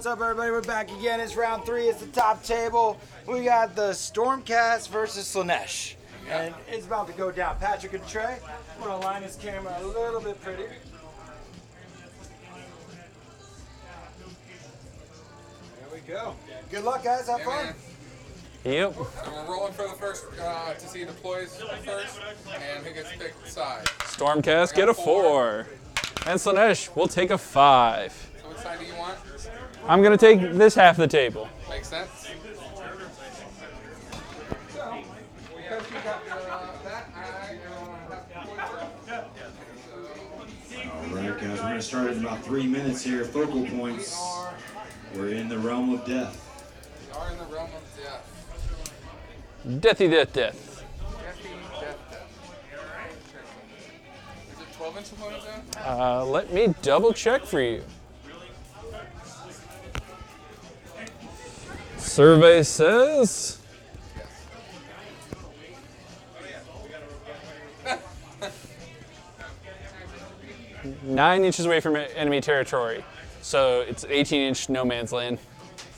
What's up, everybody? We're back again. It's round 3. It's the top table. We got the Stormcast versus Slanesh. And it's about to go down. Patrick and Trey, I'm going to line this camera a little bit prettier. There we go. Good luck, guys. Have fun. Man. Yep. So we're rolling for the first to see who deploys first, and who gets to pick the side. Stormcast, get a 4. And Slanesh, we'll take a 5. So what side do you want? I'm going to take this half of the table. Makes sense. So, because you got that, I have to All right, guys, we're going to start in about 3 minutes here. Focal points. We're in the realm of death. We are in the realm of death. Deathy death death. Death. Is it 12-inch opponent then? Let me double check for you. Survey says... Yes. 9 inches away from enemy territory. So it's 18-inch no man's land.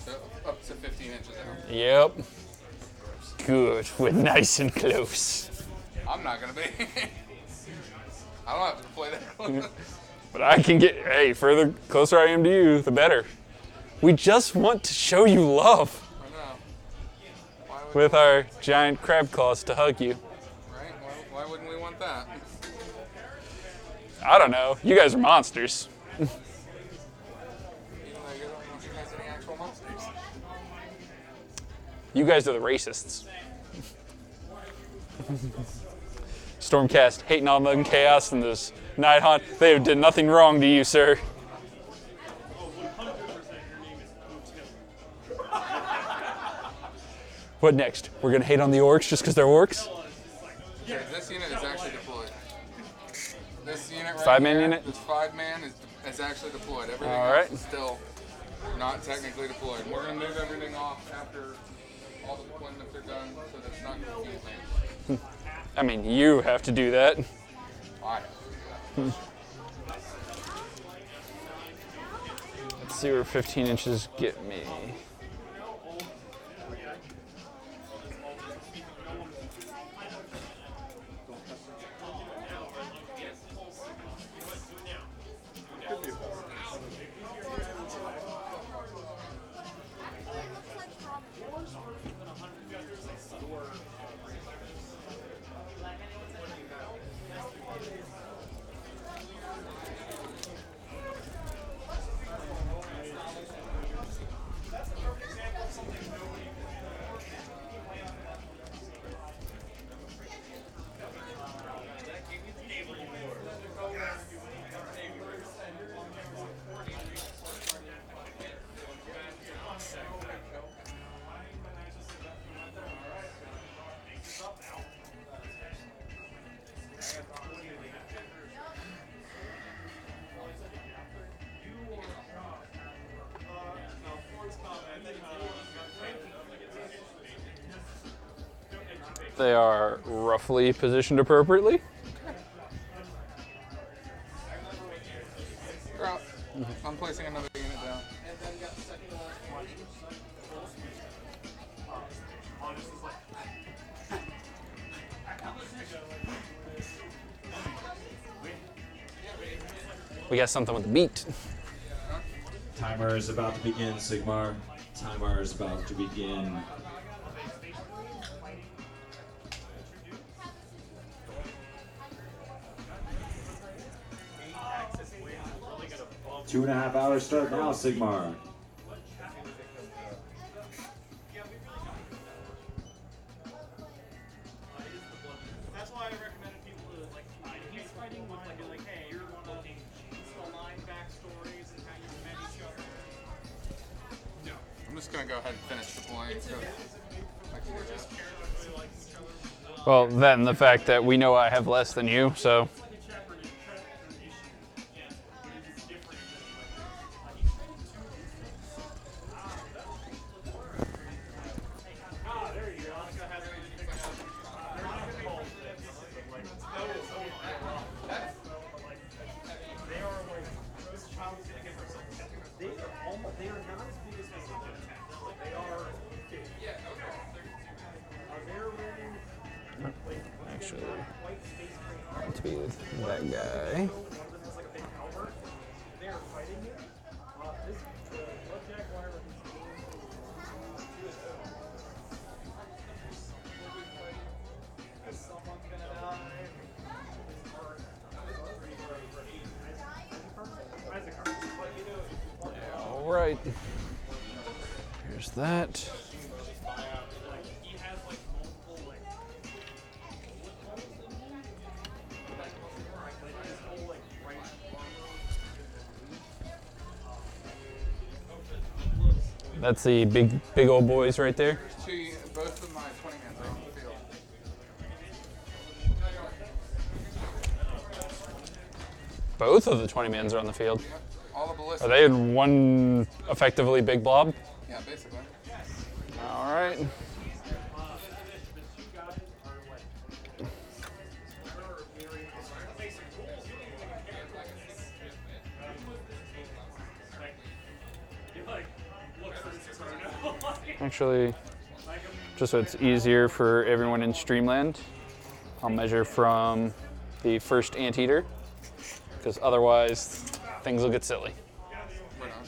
So up to 15 inches out. Yep. Good. We're nice and close. I'm not going to be. I don't have to play that close. But I can get, hey, further closer I am to you, the better. We just want to show you love I know. Why would with our giant crab claws to hug you. Right? Why wouldn't we want that? I don't know. You guys are monsters. Even though you don't recognize any actual monsters. You guys are the racists. Stormcast hating on the chaos and this night hunt. They did nothing wrong to you, sir. What next? We're gonna hate on the orcs just because they're orcs? Okay, this unit is actually deployed. This unit right 5-man here, unit? this 5-man is actually deployed. Everything All else right. is still not technically deployed. We're going to move everything off after all the deployments are done so that it's not confusing. I mean, you have to do that. Why? Let's see where 15 inches get me. They are roughly positioned appropriately. You're out. I'm placing another unit down. We got something with the beat. Timer is about to begin, Sigmar. Timer is about to begin. Two and a half hours start now, Sigmar. That's why I recommended people to he's fighting with hey, you're one of the line backstories and how you met each other. I'm just going to go ahead and finish deploying. So Well, then the fact that we know I have less than you, so. They are not as That guy. All right. Here's that. That's the big old boys right there. Both of my 20 mans are on the field. Both of the 20 mans are on the field. Yep. All the ballistics. Are they in one effectively big blob? Yeah, basically. All right. Actually, just so it's easier for everyone in Streamland, I'll measure from the first anteater, because otherwise things will get silly. Right on.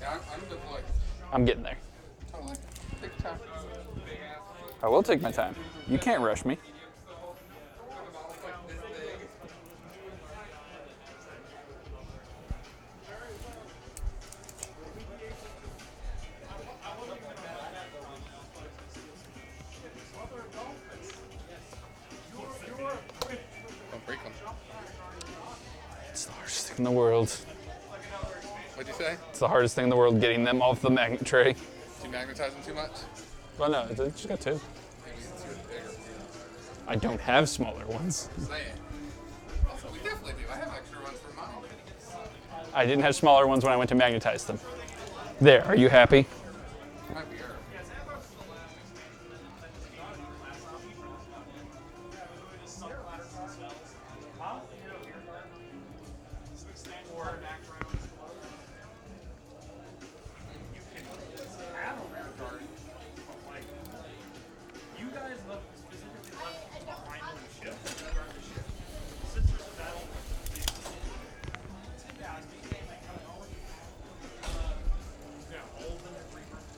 Yeah, I'm deployed. I'm getting there. Totally. Take your time. I will take my time. You can't rush me. Don't break them. It's the hardest thing in the world. What'd you say? It's the hardest thing in the world getting them off the magnet tray. Did you magnetize them too much? Well, no, it just got two. Maybe it's too bigger. I don't have smaller ones. Say it. Also, we definitely do. I have extra ones for mine. I didn't have smaller ones when I went to magnetize them. There, are you happy? Might be her. You guys left specifically left behind on the ship to guard the ship. Since there's a battle, yeah, all of them are represented.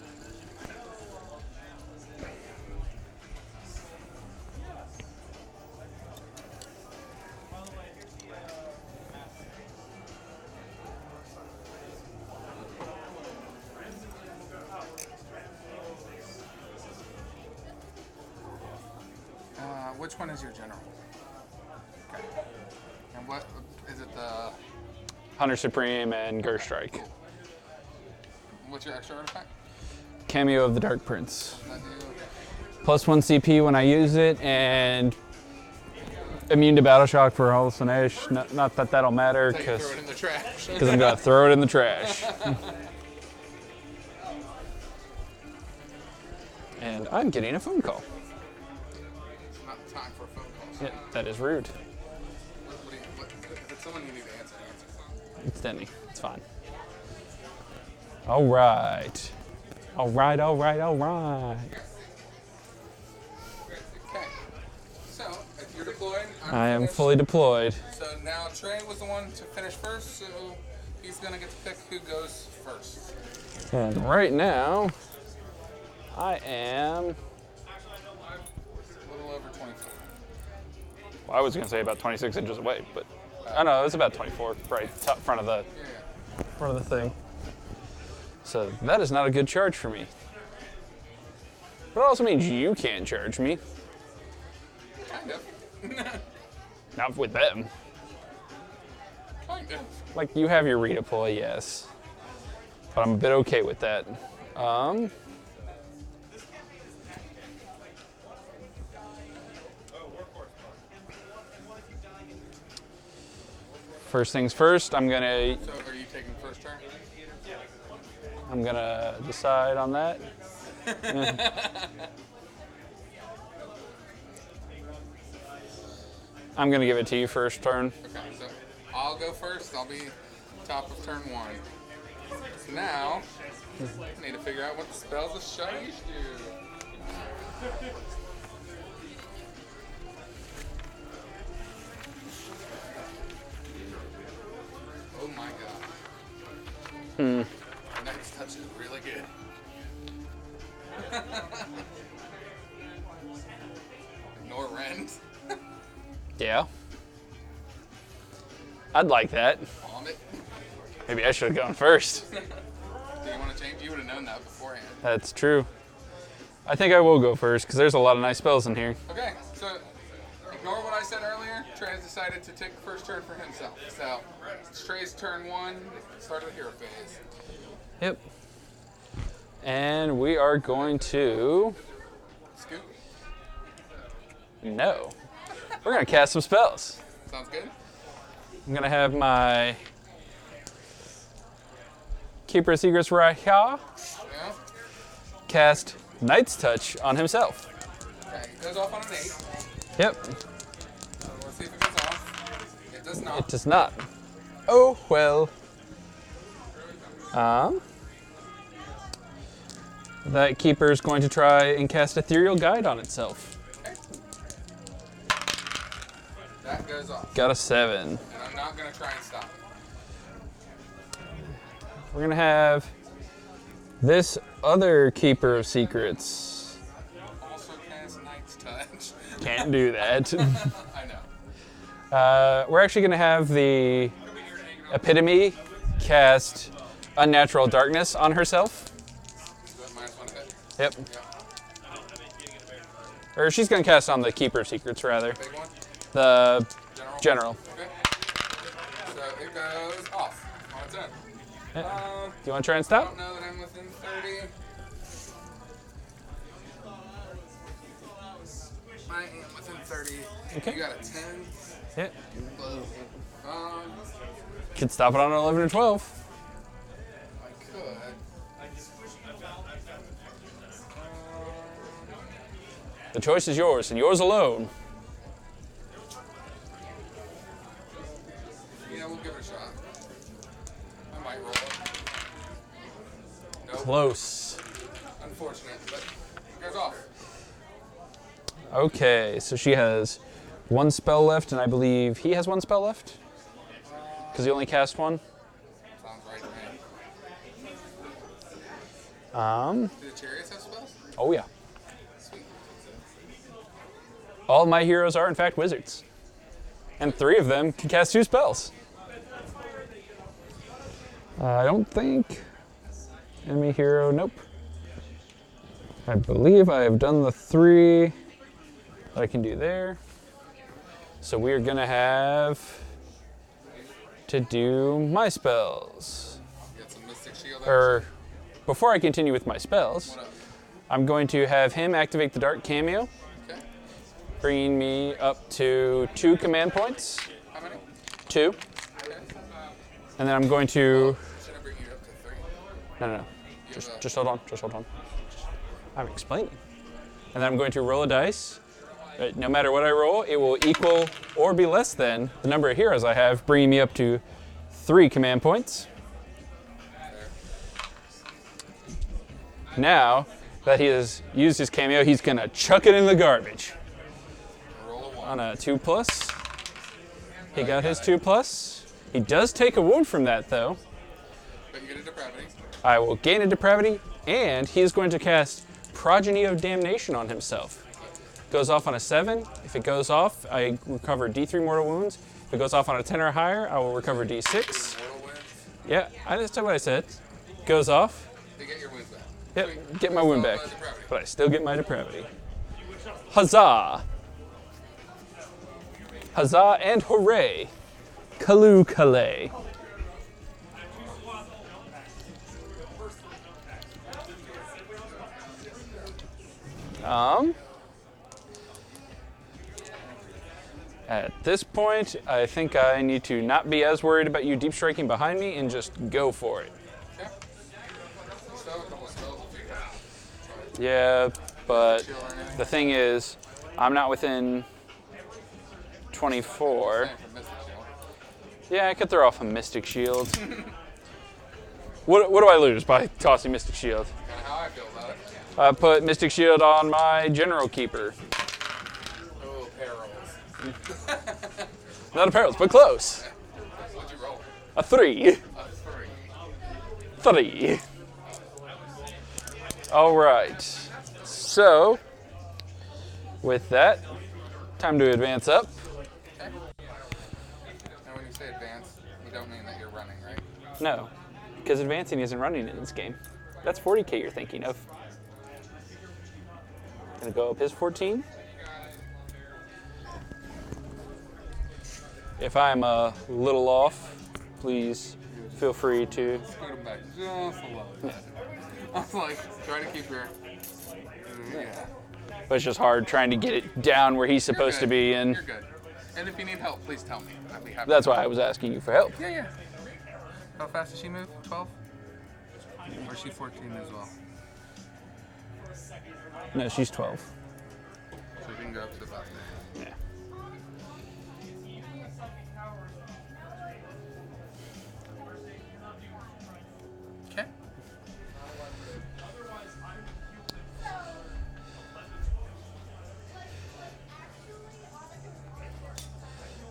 Which one is your general? Okay. And what is it? The Hunter Supreme and Gerstrike. what's your extra artifact? Cameo of the Dark Prince. That do +1 CP when I use it, and immune to battle shock for all Slanesh. Not that that'll matter, so you throw because it in the trash. I'm gonna throw it in the trash. And I'm getting a phone call. Not time for phone calls. Yeah, that is rude. If it's someone you need to answer, answer. It's Denny. It's fine. All right. All right, all right, all right. Okay. So, if you're deployed, I am finished. fully deployed. So now Trey was the one to finish first, so he's gonna get to pick who goes first. And right now, I am, A little over 24. well, I was gonna say about 26 inches away, but I know it's about 24, right top front of the thing. So that is not a good charge for me. But it also means you can't charge me. Kind of. Not with them. Kind of. Like, you have your redeploy, yes. But I'm a bit okay with that. First things first, I'm gonna So are you taking first turn? decide on that. I'm gonna give it to you first turn. Okay, so I'll go first. I'll be top of turn 1. So now, I need to figure out what the spells of Shaiish do. Oh my god. Next touch is really good. Ignore rend. Yeah. I'd like that. Vomit. Maybe I should have gone first. Do you want to change? You would have known that beforehand. That's true. I think I will go first because there's a lot of nice spells in here. Okay, so ignore what I said earlier. Trey has decided to take the first turn for himself. So it's Trey's turn 1, start of the hero phase. Yep. And we are going to... Scoot. No. We're going to cast some spells. Sounds good. I'm going to have my Keeper of Secrets right here Yeah. cast Knight's Touch on himself. Okay, it goes off on an 8. Yep. Let's see if it goes off. It does not. It does not. Oh, well. That Keeper is going to try and cast Ethereal Guide on itself. Okay. That goes off. Got a 7. And I'm not going to try and stop it. We're going to have this other Keeper of Secrets. Also cast Knight's Touch. Can't do that. I know. We're actually going to have the Epitome cast Unnatural Darkness on herself. -1 hit. Yep. Yeah. Or she's going to cast on the Keeper of Secrets, rather. Big one. The General. General. Okay. So it goes off on its own. Do you want to try and I stop? don't know that I'm within 30. I am within 30. Okay. You got a 10. Yeah. Um, Could stop it on an 11 or 12. I could. The choice is yours, and yours alone. Yeah, we'll give it a shot. I might roll it. Nope. Close. Unfortunate, but it goes off. Okay, so she has 1 spell left, and I believe he has 1 spell left? Because he only cast 1? Sounds right to me. Do the chariots have spells? Oh yeah. Sweet. All my heroes are, in fact, wizards. And 3 of them can cast 2 spells. I don't think... Enemy hero, nope. I believe I have done the 3 that I can do there. So we are going to have to do my spells. Get some Mystic Shield. Or before I continue with my spells, What up? I'm going to have him activate the Dark Cameo, Okay. bringing me up to 2 command points. How many? 2. Okay. And then I'm going to... Should I bring you up to 3? No. You have a- Just hold on. Just hold on. I'm explaining. And then I'm going to roll a dice. No matter what I roll, it will equal or be less than the number of heroes I have, bringing me up to 3 command points. Now that he has used his cameo, he's going to chuck it in the garbage. Roll a 1. On a 2+. He got his 2+. He does take a wound from that, though. But you get a depravity. I will gain a depravity, and he is going to cast Progeny of Damnation on himself. Goes off on a 7. If it goes off, I recover D3 mortal wounds. If it goes off on a 10 or higher, I will recover D6. Mortal wounds. Yeah, I just said what I said. Goes off. You get your wounds back. Yep, Sweet. get my wound back. Still have depravity. But I still get my depravity. Huzzah! Huzzah and hooray! Kalu Kalay. At this point, I think I need to not be as worried about you deep striking behind me and just go for it. Okay. Still have a couple spells to figure out. Yeah, but the thing is, I'm not within 24. Same for Mystic Shield. Yeah, I could throw off a Mystic Shield. What do I lose by tossing Mystic Shield? Kind of how I feel about it. I put Mystic Shield on my General Keeper. Oh, perils. Not a perils, but close. What'd you roll? A 3. A 3. 3. All right. So, with that, time to advance up. Okay. Now, when you say advance, you don't mean that you're running, right? No, because advancing isn't running in this game. That's 40k you're thinking of. Gonna go up his 14. If I'm a little off, please feel free to. Scoot him back just a little bit. I was like, try to keep your. Yeah. But it's just hard trying to get it down where he's supposed to be, and You're good. And if you need help, please tell me. I'd be happy. that's why I was asking you for help. Yeah, yeah. How fast does she move? 12? Or is she 14 as well? No, she's 12. So we can go up to about there. Yeah. Okay.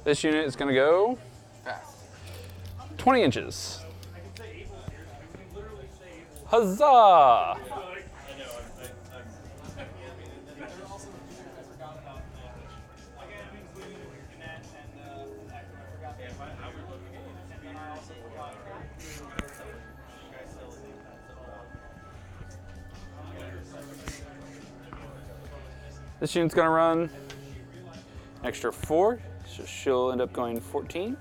This unit is going to go Fast. 20 inches. Huzzah! This unit's going to run an extra 4, so she'll end up going 14.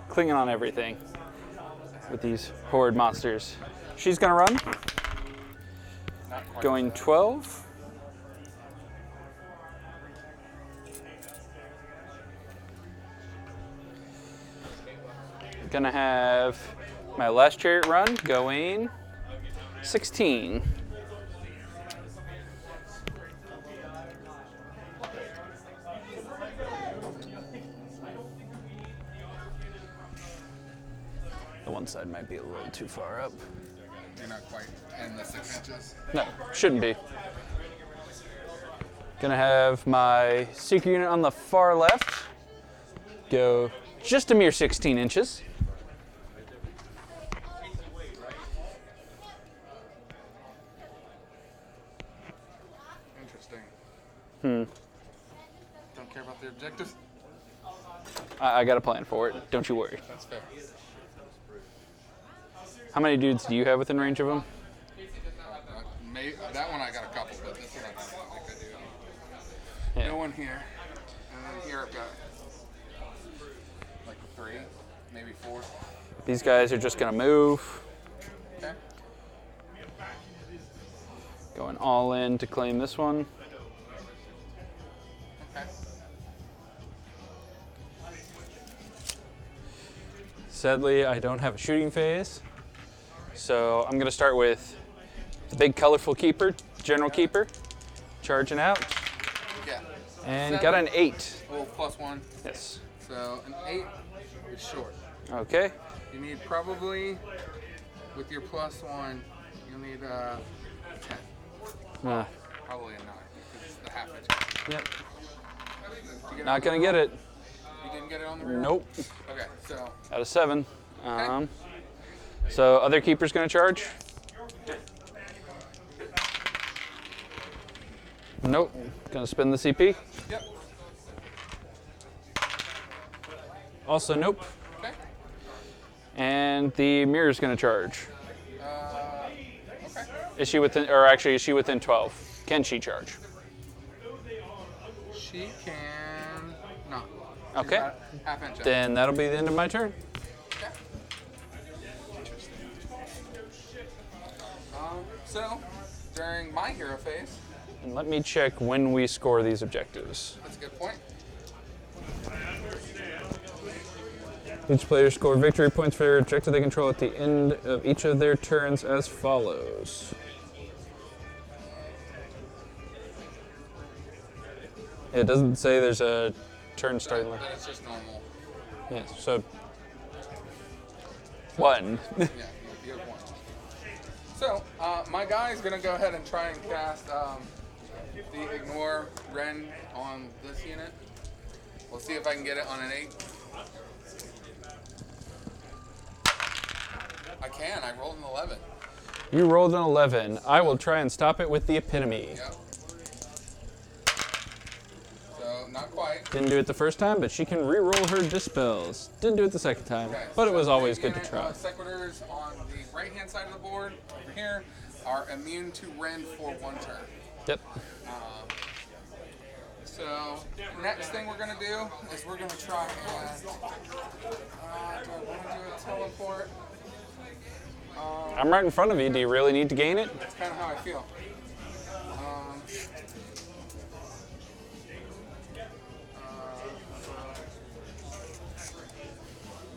Clinging on everything with these horde monsters. She's going to run, Not quite. going 12. Gonna have my last chariot run going 16. The one side might be a little too far up. You're not quite in the 6 inches. No, shouldn't be. Gonna have my seeker unit on the far left go just a mere 16 inches. Interesting. Don't care about the objectives? I got a plan for it. Don't you worry. That's fair. How many dudes do you have within range of them? That one I got a couple, but this one I don't think I do. Yeah. No one here. And then here I've got like 3, maybe 4. These guys are just gonna move, Okay. going all in to claim this one. Okay. Sadly, I don't have a shooting phase, so I'm gonna start with the big colorful keeper, General Keeper, charging out, Yeah. and 7. got an 8. Oh, +1. Yes. So an 8 is short. Okay. You need probably, with your +1, you'll need 10. Probably a 9, because it's the half inch. Yep. Did you get Not it? gonna get it. You didn't get it on the rear? Nope. Okay, so Out of 7. So other keeper's gonna charge. Nope. Gonna spin the CP. yep. Also nope. Okay. And the mirror's gonna charge. Okay. Is she within, or actually, is she within 12? Can she charge? She can not. She's Okay. about half inch up. Then that'll be the end of my turn. Okay. Interesting. So during my hero phase, And let me check when we score these objectives. that's a good point. Each player score victory points for their objective they control at the end of each of their turns as follows. It doesn't say there's a turn starting. Then it's just normal. Yeah, so One. Yeah, you have one. So, my guy is going to go ahead and try and cast the Ignore Ren on this unit. We'll see if I can get it on an 8. I can. I rolled an 11. You rolled an 11. I will try and stop it with the Epitome. Yep. So, not quite. Didn't do it the first time, but she can re-roll her Dispels. Didn't do it the second time, Okay, but it so was always the good to unit, try. Sequitors on the right-hand side of the board, over here, are immune to Ren for 1 turn. Yep. So, next thing we're going to do is we're going to try and... do I want to do a teleport? I'm right in front of you. Do you really need to gain it? That's kind of how I feel.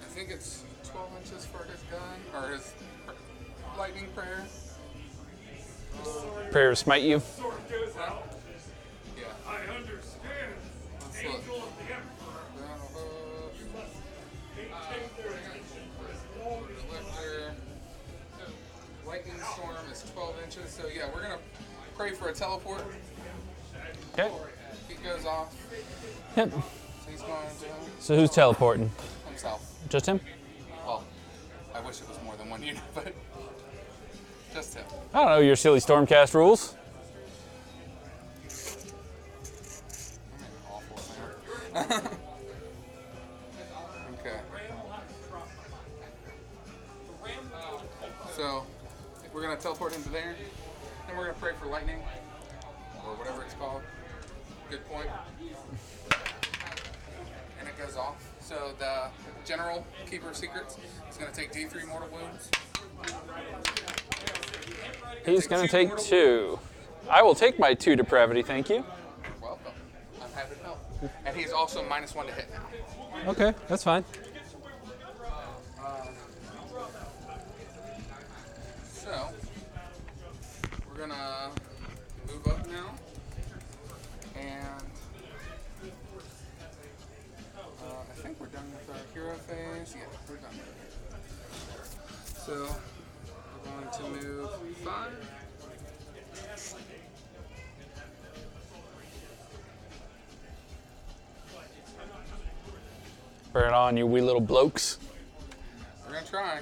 I think it's 12 inches for his gun, or his lightning prayer. Prayer of Smite you. Yeah. I understand. Let's look. Angel of the Emperor. Elector. Lightning storm is 12 inches, so yeah, we're gonna pray for a teleport. Okay. He goes off, Yep. so he's going to So who's teleporting? himself. Just him? Well, I wish it was more than one unit, but just him. I don't know your silly Stormcast rules. Awful singer. Okay. So we're gonna teleport him to there, and we're gonna pray for lightning, or whatever it's called. Good point. And it goes off. So the general keeper of secrets is gonna take D3 mortal wounds. He's going to take 2. I will take my 2 depravity, thank you. Welcome. I'm happy to help. And he's also -1 to hit now. Okay, that's fine. So we're gonna move up now, and I think we're done with our hero phase. Yeah, we're done. So we're going to move 5. Bring it on, you wee little blokes. We're gonna try.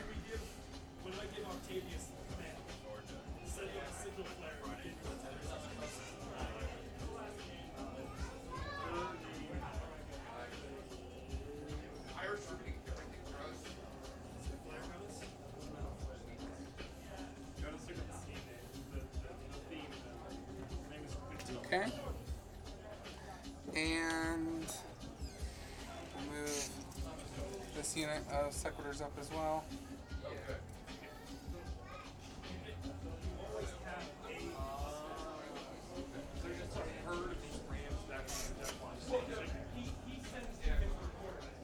Okay. And we'll move this unit of Sequitors up as well.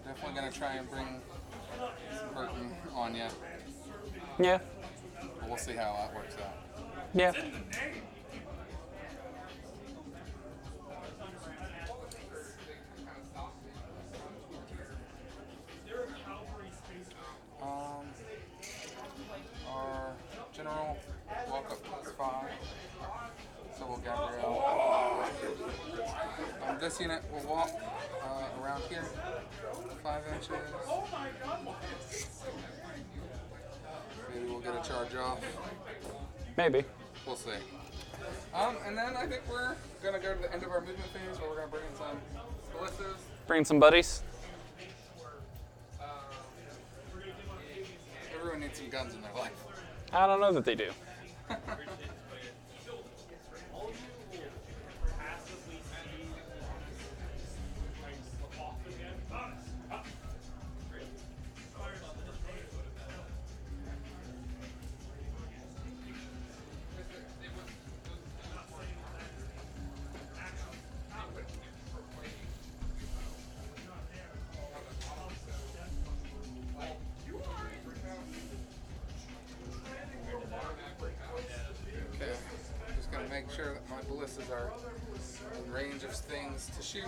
Definitely gonna try and bring Burton on you. Yeah, But we'll see how that works out. yeah. Our general walk up is 5. So we'll Gabrielle. This unit will walk around here, 5 inches. Maybe we'll get a charge off. Maybe. We'll see. And then I think we're gonna go to the end of our movement phase where we're gonna bring in some ballistas. Bring some buddies. Everyone needs some guns in their life. I don't know that they do. Okay, just gonna make sure that my ballistas are in range of things to shoot.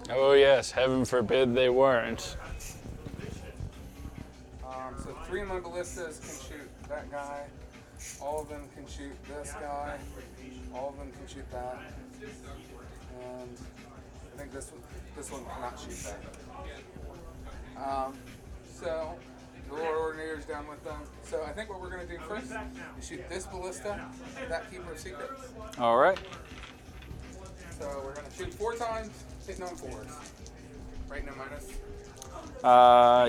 Oh yes, heaven forbid they weren't. So 3 of my ballistas can shoot that guy. All of them can shoot this guy. All of them can shoot that. And I think this one cannot shoot that. So the Lord Ordinator's down with them. So I think what we're going to do first is shoot this ballista, that Keeper of Secrets. All right. So we're going to shoot 4 times, hitting on 4s. Right, no minus?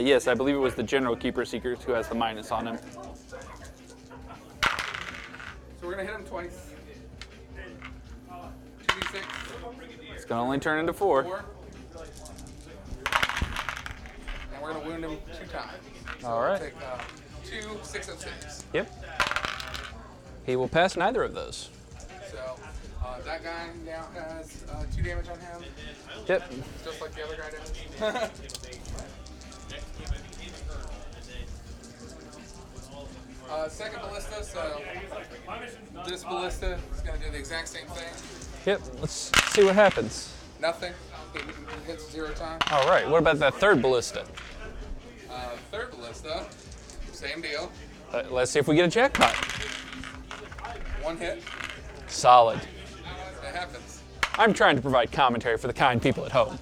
Yes, I believe it was the General Keeper Secrets who has the minus on him. So we're going to hit him twice. 2d6. It's going to only turn into 4. 4. And we're going to wound him 2 times. So All right. We'll take 2 606. Yep. He will pass neither of those. So that guy now has 2 damage on him, Yep. just like the other guy does. Second ballista, so this ballista is going to do the exact same thing. Yep. Let's see what happens. Nothing. He hits 0 times. All right. What about that third ballista? Third ballista, same deal. Let's see if we get a jackpot. 1 hit. Solid. It happens. I'm trying to provide commentary for the kind people at home.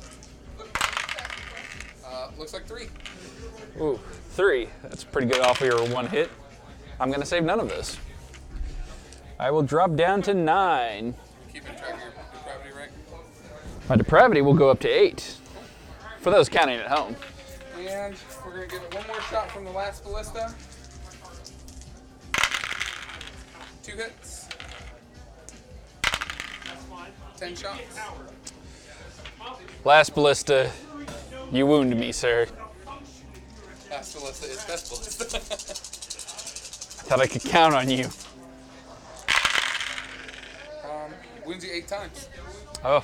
Looks like 3. Ooh, 3. That's pretty good off of your 1 hit. I'm going to save none of this. I will drop down to 9. Keeping track of your depravity rank. My depravity will go up to 8. For those counting at home. And we're going to give it 1 more shot from the last ballista. 2 hits. 10 shots. Last ballista, you wound me, sir. Last ballista is best ballista. Thought I could count on you. Wounds you 8 times. Oh.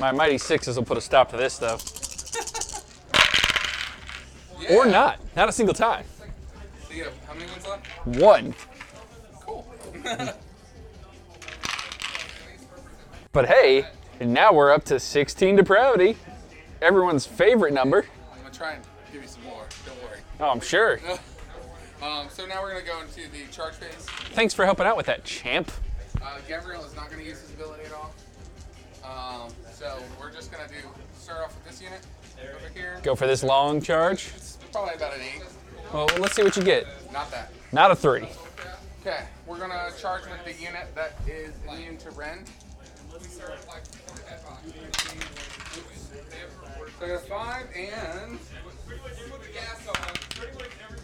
My mighty 6s will put a stop to this, though. Yeah. Or not. Not a single time. So you have how many wounds left? 1. Cool. But hey, and now we're up to 16 depravity. Everyone's favorite number. I'm going to try and give you some more. Don't worry. Oh, I'm sure. So now we're going to go into the charge phase. Thanks for helping out with that, champ. Gabriel is not going to use his ability at all. So we're just going to start off with this unit over here. Go for this long charge. It's probably about an 8. Well, let's see what you get. Not that. Not a 3. Okay, we're going to charge with the unit that is immune to Rend. So I got a 5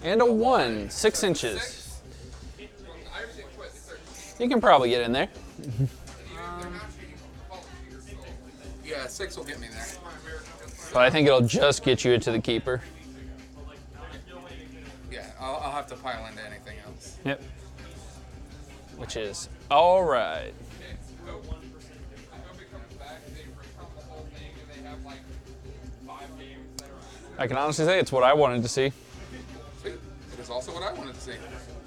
And a 1. 6 inches. 6. You can probably get in there. Yeah, 6 will get me there. But I think it'll just get you into the keeper. Yeah, I'll have to pile into anything else. Yep. Which is all right. I can honestly say it's what I wanted to see. Sweet. It is also what I wanted to see.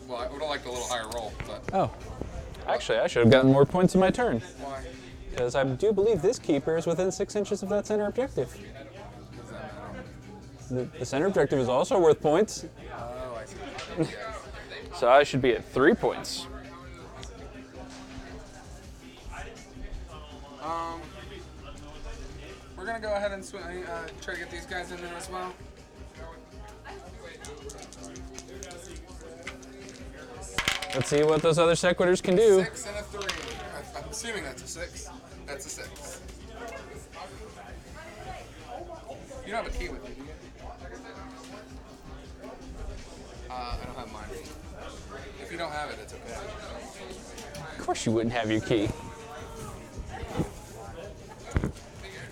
Well, I would have liked a little higher roll, but Oh. Actually, I should have gotten more points in my turn. why? Because I do believe this keeper is within 6 inches of that center objective. The center objective is also worth points. Oh, I see. Yeah. So I should be at 3 points. We're gonna go ahead and try to get these guys in there as well. Let's see what those other sequitors can do. 6 and a 3. I'm assuming that's a 6. That's a 6. You don't have a key with you, do you? I don't have mine. If you don't have it, it's okay. Of course you wouldn't have your key.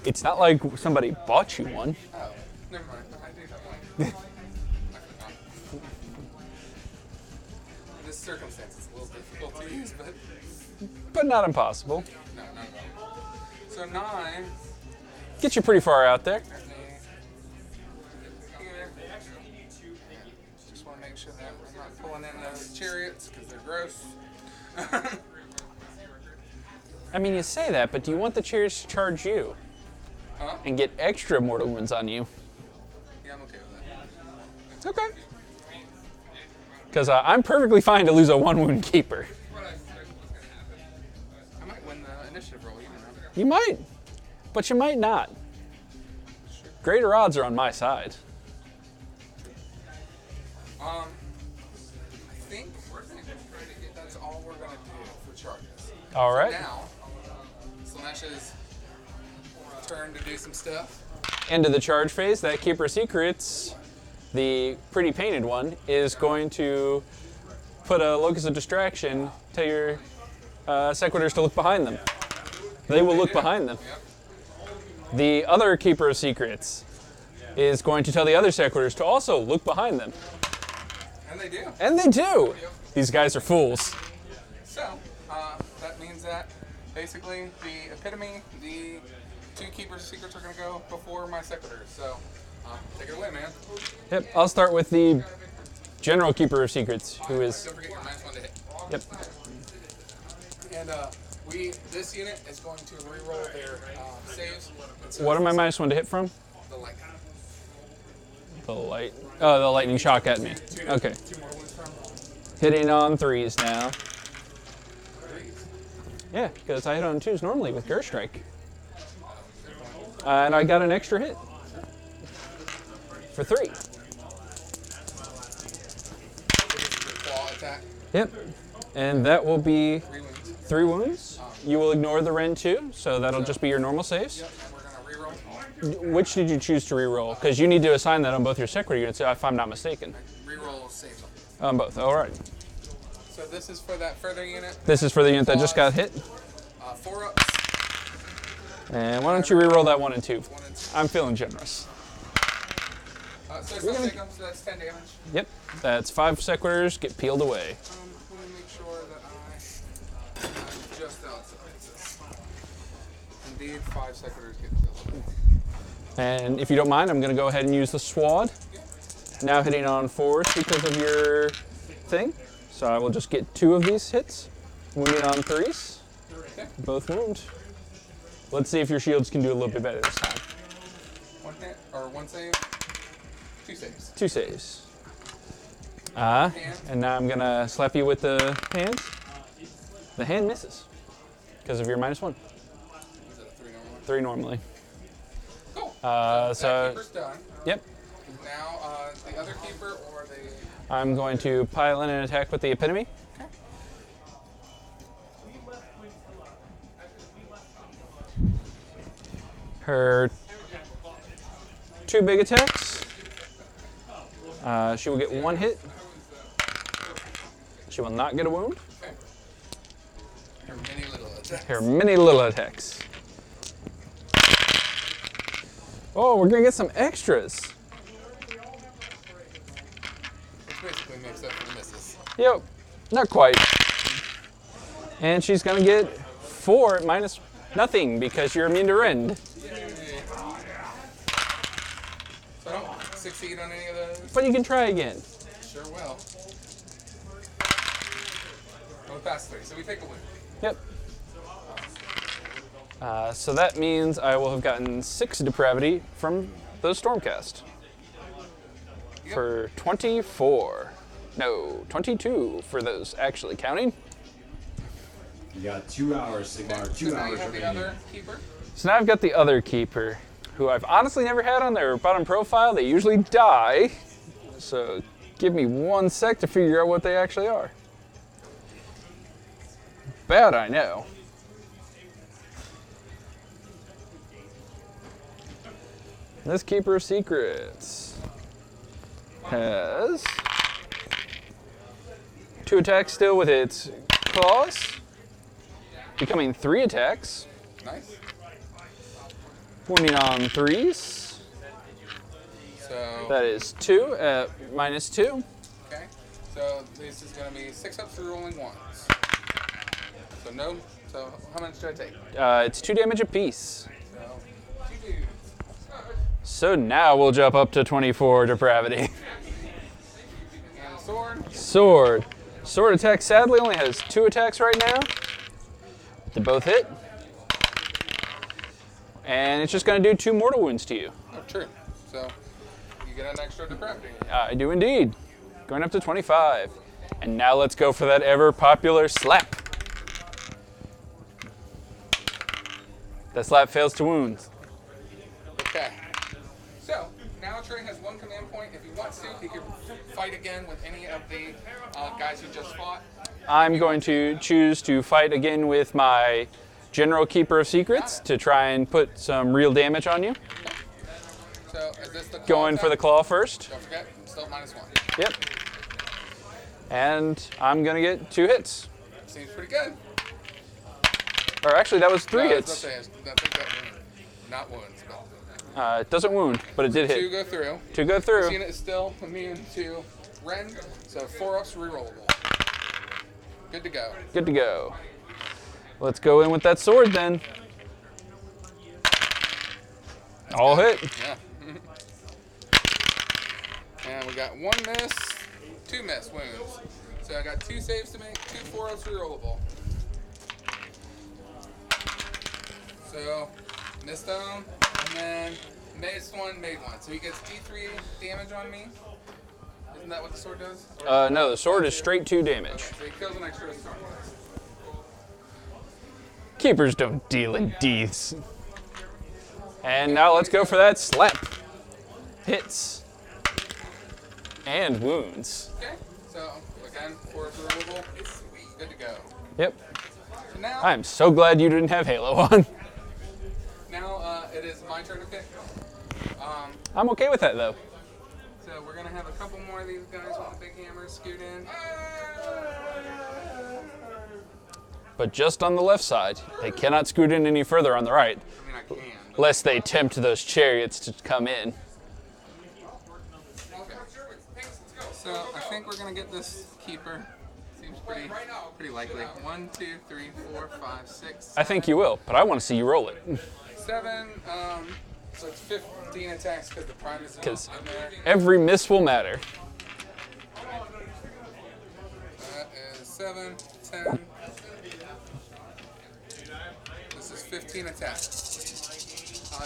It's not like somebody bought you one. Oh, never mind. I do have one. I forgot. In this circumstance, it's a little difficult to use, but But not impossible. no, not at all. So 9. Get you pretty far out there. Here. Just want to make sure that I'm not pulling in those chariots because they're gross. I mean, you say that, but do you want the chariots to charge you? Huh? And get extra mortal wounds on you? Yeah, I'm okay with that. It's okay. Because I'm perfectly fine to lose a 1-wound keeper. I might win the initiative roll, you know. You might, but you might not. Greater odds are on my side. I think that's all we're going to do for charges. All right. Now, Slanesh's turn to do some stuff. Into the charge phase, that Keeper of Secrets, the pretty painted one, is going to put a locus of distraction, tell your Sequitors to look behind them. They will look behind them. Yep. The other Keeper of Secrets is going to tell the other Sequitors to also look behind them. And they do. And they do! These guys are fools. So, that means that basically the epitome, the 2 Keepers of Secrets are going to go before my Sequitors. So, take it away, man. Yep, I'll start with the General Keeper of Secrets, who is... Don't forget your -1 to hit. Yep. And this unit is going to re-roll their saves. So What am I -1 to hit from? the lightning. The lightning shock at me. Okay. 2 more wounds from Hitting on 3s now. 3s. Yeah, because I hit on 2s normally with Gerst Strike. And I got an extra hit. For 3. Claw attack. Yep. And that will be 3 wounds. 3 wounds. You will ignore the Ren 2, so that'll just be your normal saves. Yep, and we're going to re-roll. Which did you choose to re-roll? Because you need to assign that on both your Sequitur units, if I'm not mistaken. Re-roll saves. On both, alright. So this is for that further unit. This is for the unit that just got hit. 4 ups. And why don't you re-roll that 1 and 2? 1 and 2. I'm feeling generous. So it's not Sigmar, so that's 10 damage. Yep, that's 5 Sequiturs get peeled away. Let me make sure that I'm just outside this. Indeed, 5 Sequiturs get peeled away. And if you don't mind, I'm going to go ahead and use the Swad. Now hitting on 4s because of your thing. So I will just get 2 of these hits. Wounding on 3s. Both wound. Let's see if your shields can do a little bit better this time. 1 hit, or 1 save. 2 saves. 2 saves. And now I'm going to slap you with the hands. The hand misses because of your -1. Is it a 3 normal? 3 normally. Cool. So, that keeper's done. Yep. Now, the other keeper or the... I'm going to pile in an attack with the epitome. Okay. Her 2 big attacks. She will get 1 hit. She will not get a wound. Okay. Her many little attacks. Her many little attacks. Oh, we're gonna get some extras. Which basically makes up for the misses. Yep, not quite. And she's gonna get 4 minus nothing because you're immune to rend. Yay. So I don't succeed on any of those? But you can try again. Sure will. Oh, we passed 3, so we take a win. Yep. So that means I will have gotten 6 depravity from those Stormcast. Yep. For 24. No, 22 for those actually counting. You got 2 hours, Sigmar. 2 So now you hours have the remaining. other keeper. So now I've got the other keeper, who I've honestly never had on their bottom profile. They usually die. So give me 1 sec to figure out what they actually are. Bad, I know. This Keeper of Secrets has 2 attacks still with its claws, becoming 3 attacks, Nice. wounding on 3s. So, That is 2 at -2. okay. So this is going to be 6 ups through rolling 1s. So no. So how much do I take? It's 2 damage apiece. So 2 dudes. So now we'll jump up to 24 depravity. And a sword. Sword. Sword attack sadly only has 2 attacks right now. They both hit. And it's just going to do 2 mortal wounds to you. Oh, true. So you get an extra depravity. I do indeed. going up to 25. And now let's go for that ever popular slap. That slap fails to wounds. Okay. So, now Trey has one command point. If he wants to, he can fight again with any of the guys who just fought. I'm going to choose to fight again with my General Keeper of Secrets to try and put some real damage on you. So, is this the claw Going for the attack? claw first. Don't forget, still -1. Yep. And I'm going to get 2 hits. Seems pretty good. Or actually, that was 3 No, I was hits. about to say, I think that not wounds, but It doesn't wound, but it did 2 hit. go through. 2 go This through. unit is still immune to Rend, so 4-ups rerollable. Good to go. Good to go. Let's go in with that sword then. All hit. Yeah. And we got 1 miss, 2 miss wounds. So I got 2 saves to make, 2 4-ups rerollable. So, missed them, and then missed 1, made 1. So he gets D3 damage on me. Isn't that what the sword does? No, the sword is straight 2 damage. So he kills an extra sword. Keepers don't deal in deeds. And now let's go for that slap. Hits. And wounds. Okay, so again, 4 rerollable. Good to go. Yep. So now, I'm so glad you didn't have Halo on. now it is my turn to pick. I'm okay with that though. So we're gonna have a couple more of these guys with the big hammers scoot in. But just on the left side. They cannot scoot in any further on the right, I mean, I can. lest they tempt those chariots to come in. So I think we're gonna get this keeper. Seems pretty likely. 1, 2, 3, 4, 5, 6. I think you will, but I want to see you roll it. 7. So it's 15 attacks because the prime is in Because there. every miss will matter. That is 7, 10. This is 15 attacks.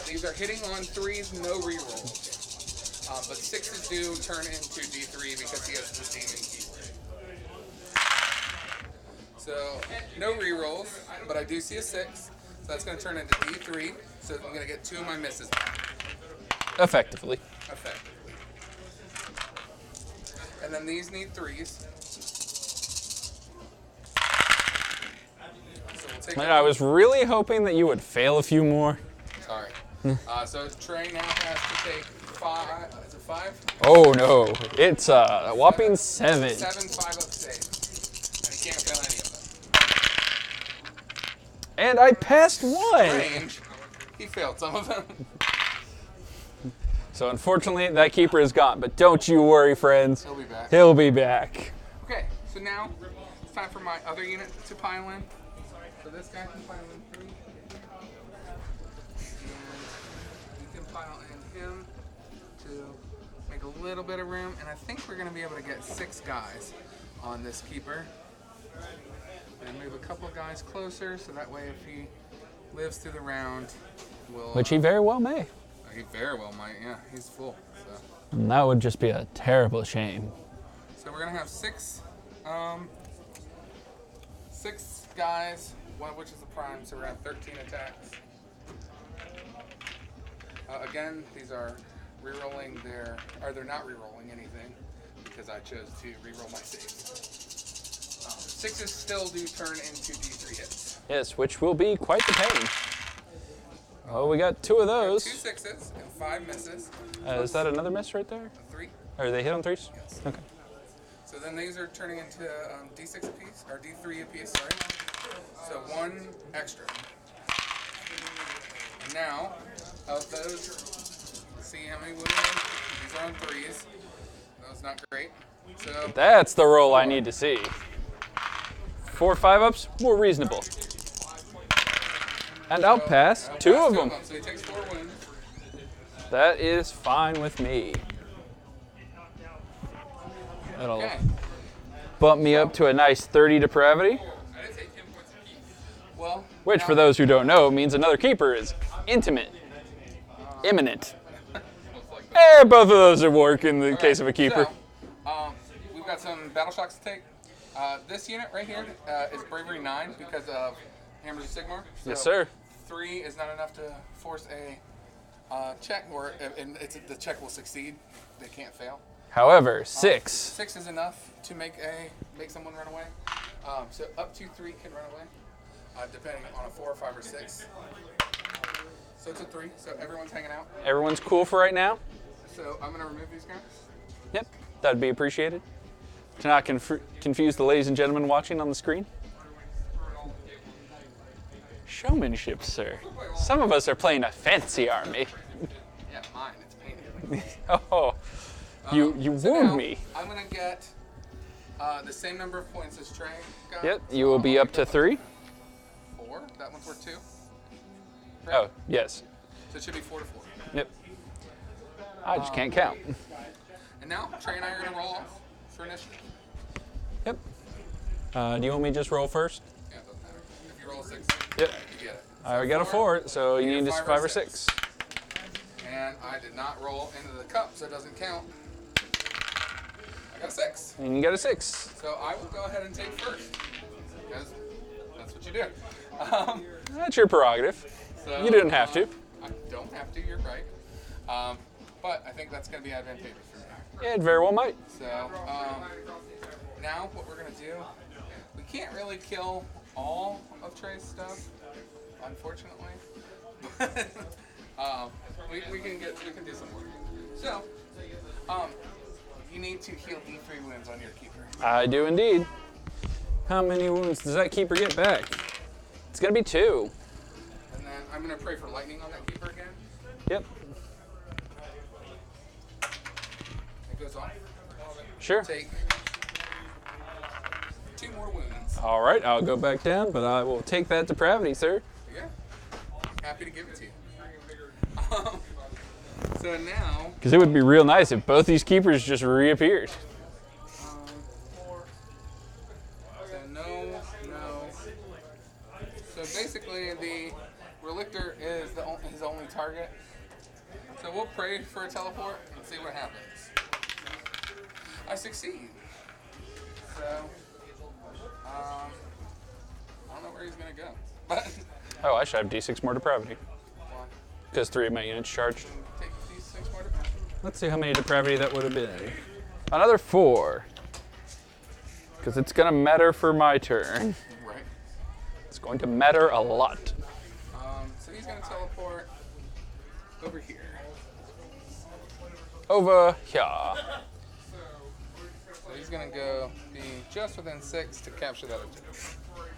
These are hitting on 3s, no rerolls. But 6s do turn into D3 because he has redeeming keyword. So, no rerolls, but I do see a 6. So that's going to turn into D3. So I'm going to get 2 of my misses back. Effectively. Effectively. And then these need 3s. So we'll take And I was really hoping that you would fail a few more. Sorry. So Trey now has to take 5. Is it 5? Oh no, it's a whopping 7. 7 5-up saves. And he can't fail any of them. And I passed 1. Range. He failed some of them. So unfortunately, that keeper is gone. But don't you worry, friends. He'll be back. He'll be back. Okay, so now it's time for my other unit to pile in. So this guy can pile in 3. And we can pile in him to make a little bit of room. And I think we're going to be able to get 6 guys on this keeper. And move a couple of guys closer so that way if he lives through the round, we'll... Which he very well may. He very well might, yeah. He's full. So, And that would just be a terrible shame. so we're going to have 6 guys, one of which is the prime, so we're going to have 13 attacks. Again, these are re-rolling their... Or they're not re-rolling anything because I chose to re-roll my saves. 6s still do turn into D3 hits. Yes, which will be quite the pain. Oh, we got 2 of those. 2 6s and 5 misses. Is that another miss right there? 3. Are they hit on 3s? Yes. Okay. So then these are turning into D6 apiece, or D3 apiece, sorry. So 1 extra. And now, of those, see how many wounds? These are on 3s. That was not great. So That's the roll I need to see. 4 5-ups, more reasonable. And I'll pass 2 of them. So he takes 4 wounds. That is fine with me. That'll Okay. bump me up to a nice 30 depravity, I didn't take 10 points apiece. Well, which now- for those who don't know means another keeper is intimate, imminent. Most likely. Both of those would work in the case of a keeper. So, we we've got some battle shocks to take. This unit right here is Bravery 9 because of Hammers of Sigmar. So Yes, sir. 3 is not enough to force a check, or the check will succeed. They can't fail. However, 6. 6 is enough to make someone run away. So up to 3 can run away, depending on a 4 or 5 or 6. So it's a 3. So everyone's hanging out. Everyone's cool for right now? So I'm gonna remove these guys. Yep, that'd be appreciated. To not confuse the ladies and gentlemen watching on the screen. Showmanship, sir. Some of us are playing a fancy army. Yeah, mine. It's painted. Oh, you So wooed now me. I'm gonna get the same number of points as Trey got. Yep, you will be up to 3. 4. That one's worth 2. Oh, yes. So it should be 4 to 4. Yep. I just can't count. And now Trey and I are gonna roll off for initiative. Yep. Do you want me to just roll first? Yeah, it doesn't matter. If you roll a 6, Yep. you get it. I got a 4, so you need just 5 or 6. And I did not roll into the cup, so it doesn't count. I got a 6. And you got a 6. So I will go ahead and take first, because that's what you do. That's your prerogative. So, You didn't have to. I don't have to, you're right. But I think that's going to be advantageous for me. Yeah, it very well might. So now what we're going to do, we can't really kill all of Trey's stuff, unfortunately. we can do some work. So you need to heal D3 wounds on your keeper. I do indeed. How many wounds does that keeper get back? It's gonna be 2. And then I'm going to pray for lightning on that keeper again. Yep. It goes off. Sure. Take 2 more wounds. All right, I'll go back down, but I will take that depravity, sir. Yeah. Happy to give it to you. So now, Because it would be real nice if both these keepers just reappeared. so no. So basically, the Relictor is his only target. So we'll pray for a teleport and see what happens. I succeed. So, I don't know where he's gonna go, but Oh, I should have D6 more depravity. well, Because 3 of my units charged. take these 6 more to Let's see how many depravity that would have been. Another 4. Because it's gonna matter for my turn. right. It's going to matter a lot. So he's gonna teleport over here. Over here. So he's gonna go be just within 6 to capture that objective.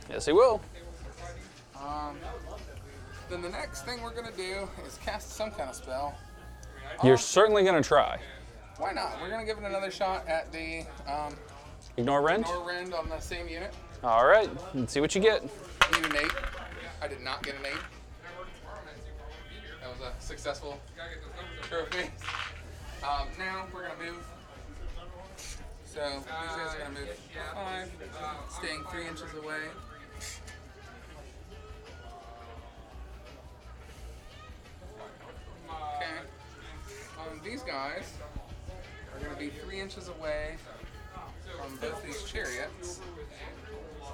Yes, he will. Then the next thing we're gonna do is cast some kind of spell. You're certainly gonna try. Why not? We're gonna give it another shot at the Ignore rend? Ignore Rend on the same unit. All right, let's see what you get. Need an 8. I did not get an 8. That was a successful trophy. Now we're gonna move. So these guys are gonna move 5, staying 3 inches away. Okay. These guys are gonna be 3 inches away from both these chariots.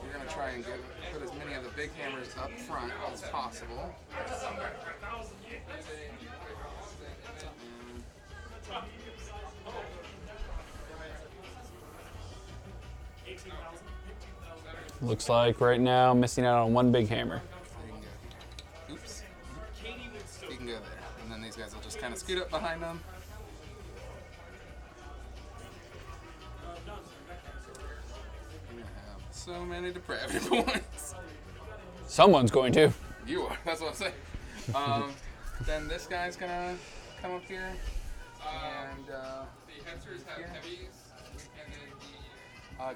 We're gonna try and put as many of the big hammers up front as possible. Looks like right now missing out on 1 big hammer. So you can go. Oops. You can go there, and then these guys will just kind of scoot up behind them. You're gonna have so many depravity points. Someone's going to. You are. That's what I'm saying. Then this guy's gonna come up here, and The headsters have heavies, and then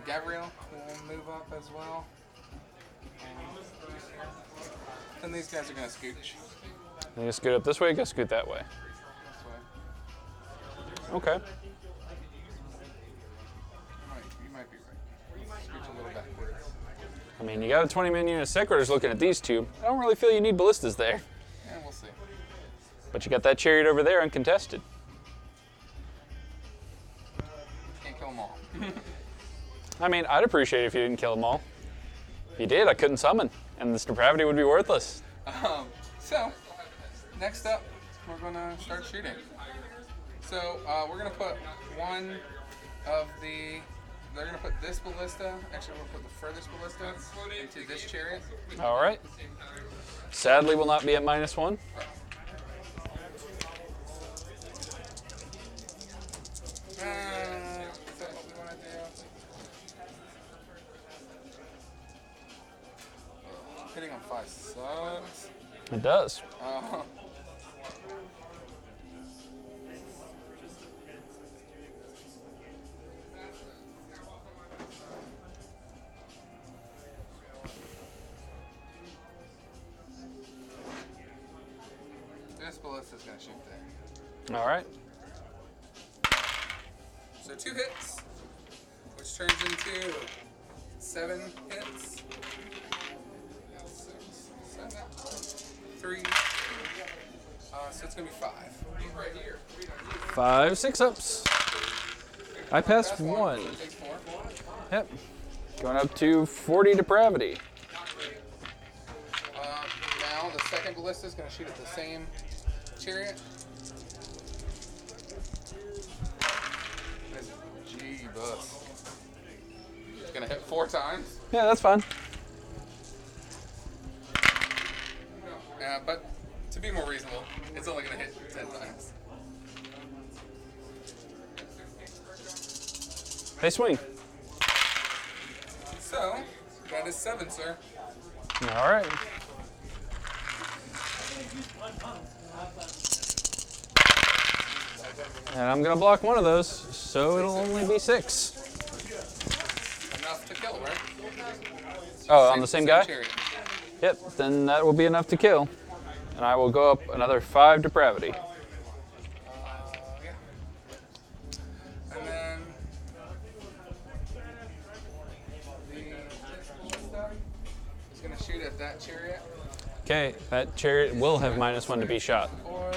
Gabriel will move up as well. Then these guys are gonna scooch You gonna scoot up this way, go scoot that way. this way. Okay. You might be right. Scooch a little backwards. I mean, you got a 20-man unit of Secretors looking at these 2. I don't really feel you need ballistas there. Yeah, we'll see. But you got that chariot over there uncontested. Can't kill them all. I mean, I'd appreciate it if you didn't kill them all. If you did, I couldn't summon, and this depravity would be worthless. So, next up, we're gonna start shooting. So, we're gonna put one of the. They're gonna put this ballista. Actually, we're gonna put the furthest ballista into this chariot. All right. Sadly, will not be at -1. Is that what we want to do? Hitting on 5 sucks. It does. This ballista's gonna shoot there. All right. So 2 hits, which turns into 7 hits. 6, 7, 3. So it's gonna be 5. 5 6-ups. I passed 1. So it takes 4. Yep. Going up to 40 depravity. Now the second ballista is gonna shoot at the same chariot. Gee, bus. Gonna hit 4 times. Yeah, that's fine. But to be more reasonable, it's only gonna hit 10 times. They swing. So that is 7, sir. All right. And I'm gonna block one of those, so it'll only be 6. Enough to kill, right? Oh, on the same guy? chariot. Yep, then that will be enough to kill. And I will go up another 5 depravity. Yeah. And then the gonna shoot at that chariot. Okay, that chariot will have -1 to be shot. Or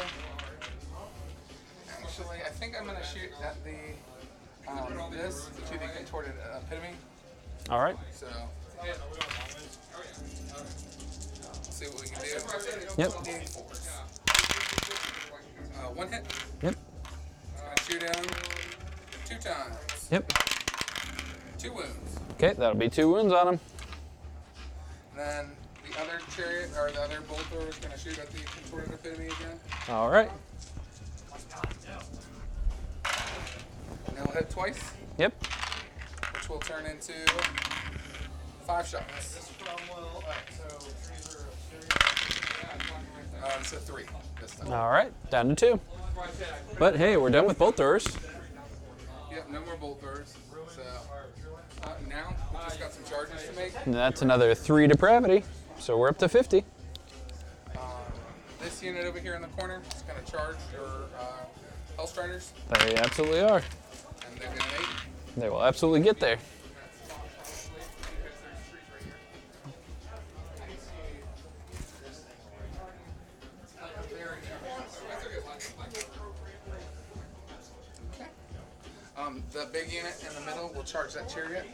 actually, I think I'm gonna shoot at the this to the contorted epitome. All right. So see what we can do. Yep. D4s. 1 hit. Yep. Gonna shoot him 2 times. Yep. 2 wounds. Okay, that'll be 2 wounds on him. Then the other chariot or the other bolt thrower is gonna shoot at the contorted epitome again. All right. And he'll hit twice, Yep. which will turn into 5 shots. So 3 this time. All right, down to 2. But hey, we're done with bolt throwers. Yep, no more bolt throwers. So now we just got some charges to make. And that's another 3 depravity. So we're up to 50. This unit over here in the corner is going to charge your Hellstriders, They absolutely are. and they're going to make. They will absolutely get there. The big unit in the middle will charge that chariot.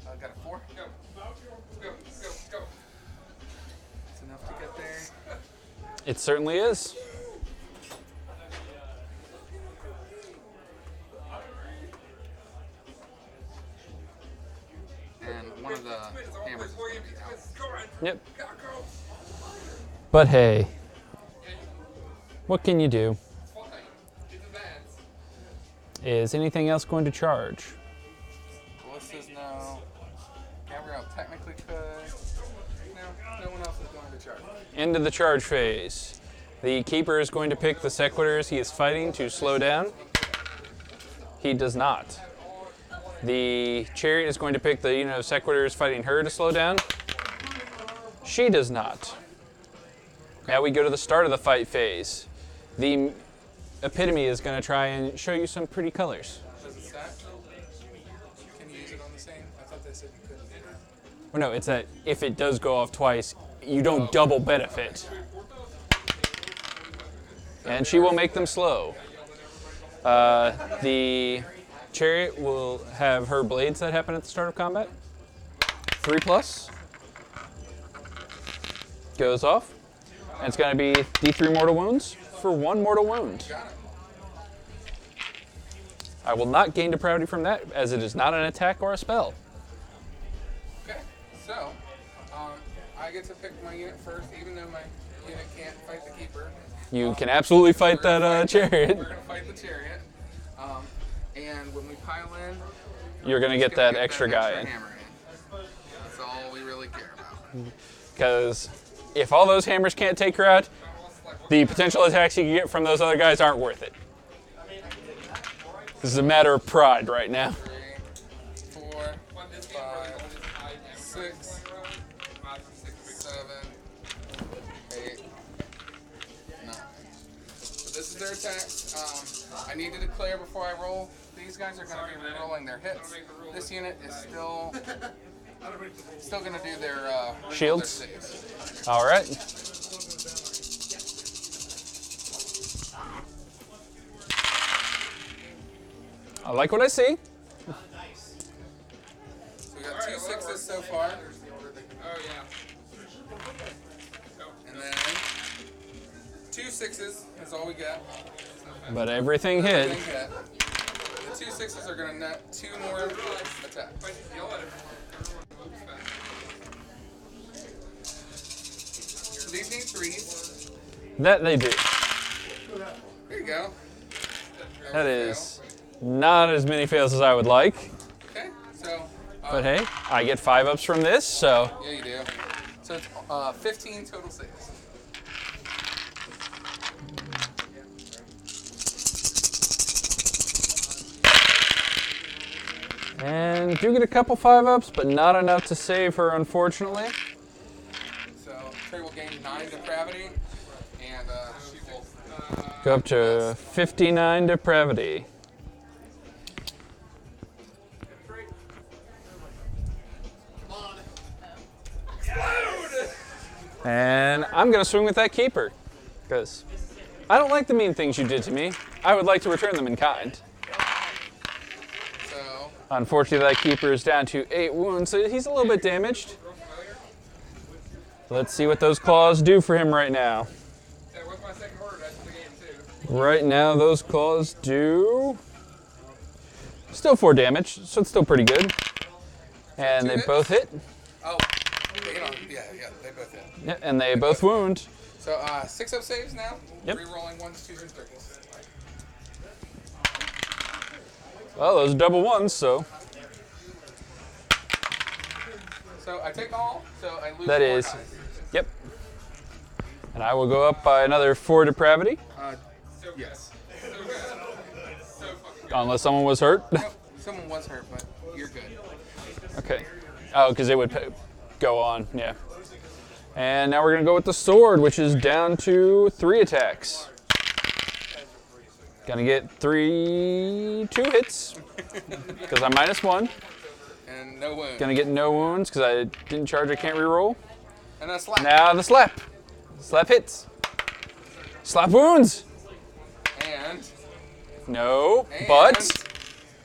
I got a 4. Go. It's enough to get there. It certainly is. And one of the hammers is going to be out. Yep. But hey, what can you do? Is anything else going to charge? Ballistas, no. Gabrielle technically could. No, no one else is going to charge. Into the charge phase. The keeper is going to pick the sequitors he is fighting to slow down. He does not. The chariot is going to pick the unit of sequitors fighting her to slow down. She does not. Now we go to the start of the fight phase. The epitome is going to try and show you some pretty colors. Does it stack? Can you use it on the same? I thought they said you couldn't do that. Well, no, it's that if it does go off twice, you don't double benefit. And she will make them slow. The Chariot will have her blades that happen at the start of combat. 3+. Goes off. And it's going to be D3 mortal wounds for 1 mortal wound. Got it. I will not gain depravity from that, as it is not an attack or a spell. Okay, so I get to pick my unit first, even though my unit can't fight the keeper. You can absolutely fight that chariot. We're gonna fight the chariot, and when we pile in, You're going to get that extra guy in. hammer in. That's all we really care about. Because if all those hammers can't take her out, the potential attacks you can get from those other guys aren't worth it. This is a matter of pride right now. 3, 4, 5, 6, 7, 8, 9. So this is their attacks. I need to declare before I roll. These guys are going to be re-rolling their hits. This unit is still going to do their Shields? Their saves. All right. I like what I see. So we got 2 6s so far. Oh, yeah. And then 2 6s is all we get. But everything hit. Everything hit. The 2 6s are going to net 2 more attacks. So these need 3s. That they do. There you go. That is not as many fails as I would like. Okay, so. But hey, I get 5-ups from this, so Yeah, you do. So it's 15 total saves. and do get a couple 5-ups, but not enough to save her, unfortunately. So Trey will gain 9 depravity, and she will. Go up to 59 depravity. And I'm going to swing with that keeper, because I don't like the mean things you did to me. I would like to return them in kind. So Unfortunately, that keeper is down to 8 wounds, so he's a little bit damaged. Let's see what those claws do for him right now. That was my second word after the game, too. Right now, those claws do still 4 damage, so it's still pretty good. And they both hit. oh, yeah, they both hit. Yeah, and they both wound. So 6 up saves now. Yep. Rerolling 1s, 2s, and 3s. Well, those are double ones, so So I take all. So I lose. that 4 is, guys. yep. And I will go up by another 4 depravity, Yes. So good. So fucking good. unless someone was hurt. Nope, someone was hurt, but you're good. Okay. Oh, because it would go on, yeah. And now we're going to go with the sword, which is down to 3 attacks. Gonna get 2 hits, because I'm -1. And no wound. Gonna get no wounds, because I didn't charge, I can't reroll. And a slap. Now the slap. Slap hits. Slap wounds. And. No, And but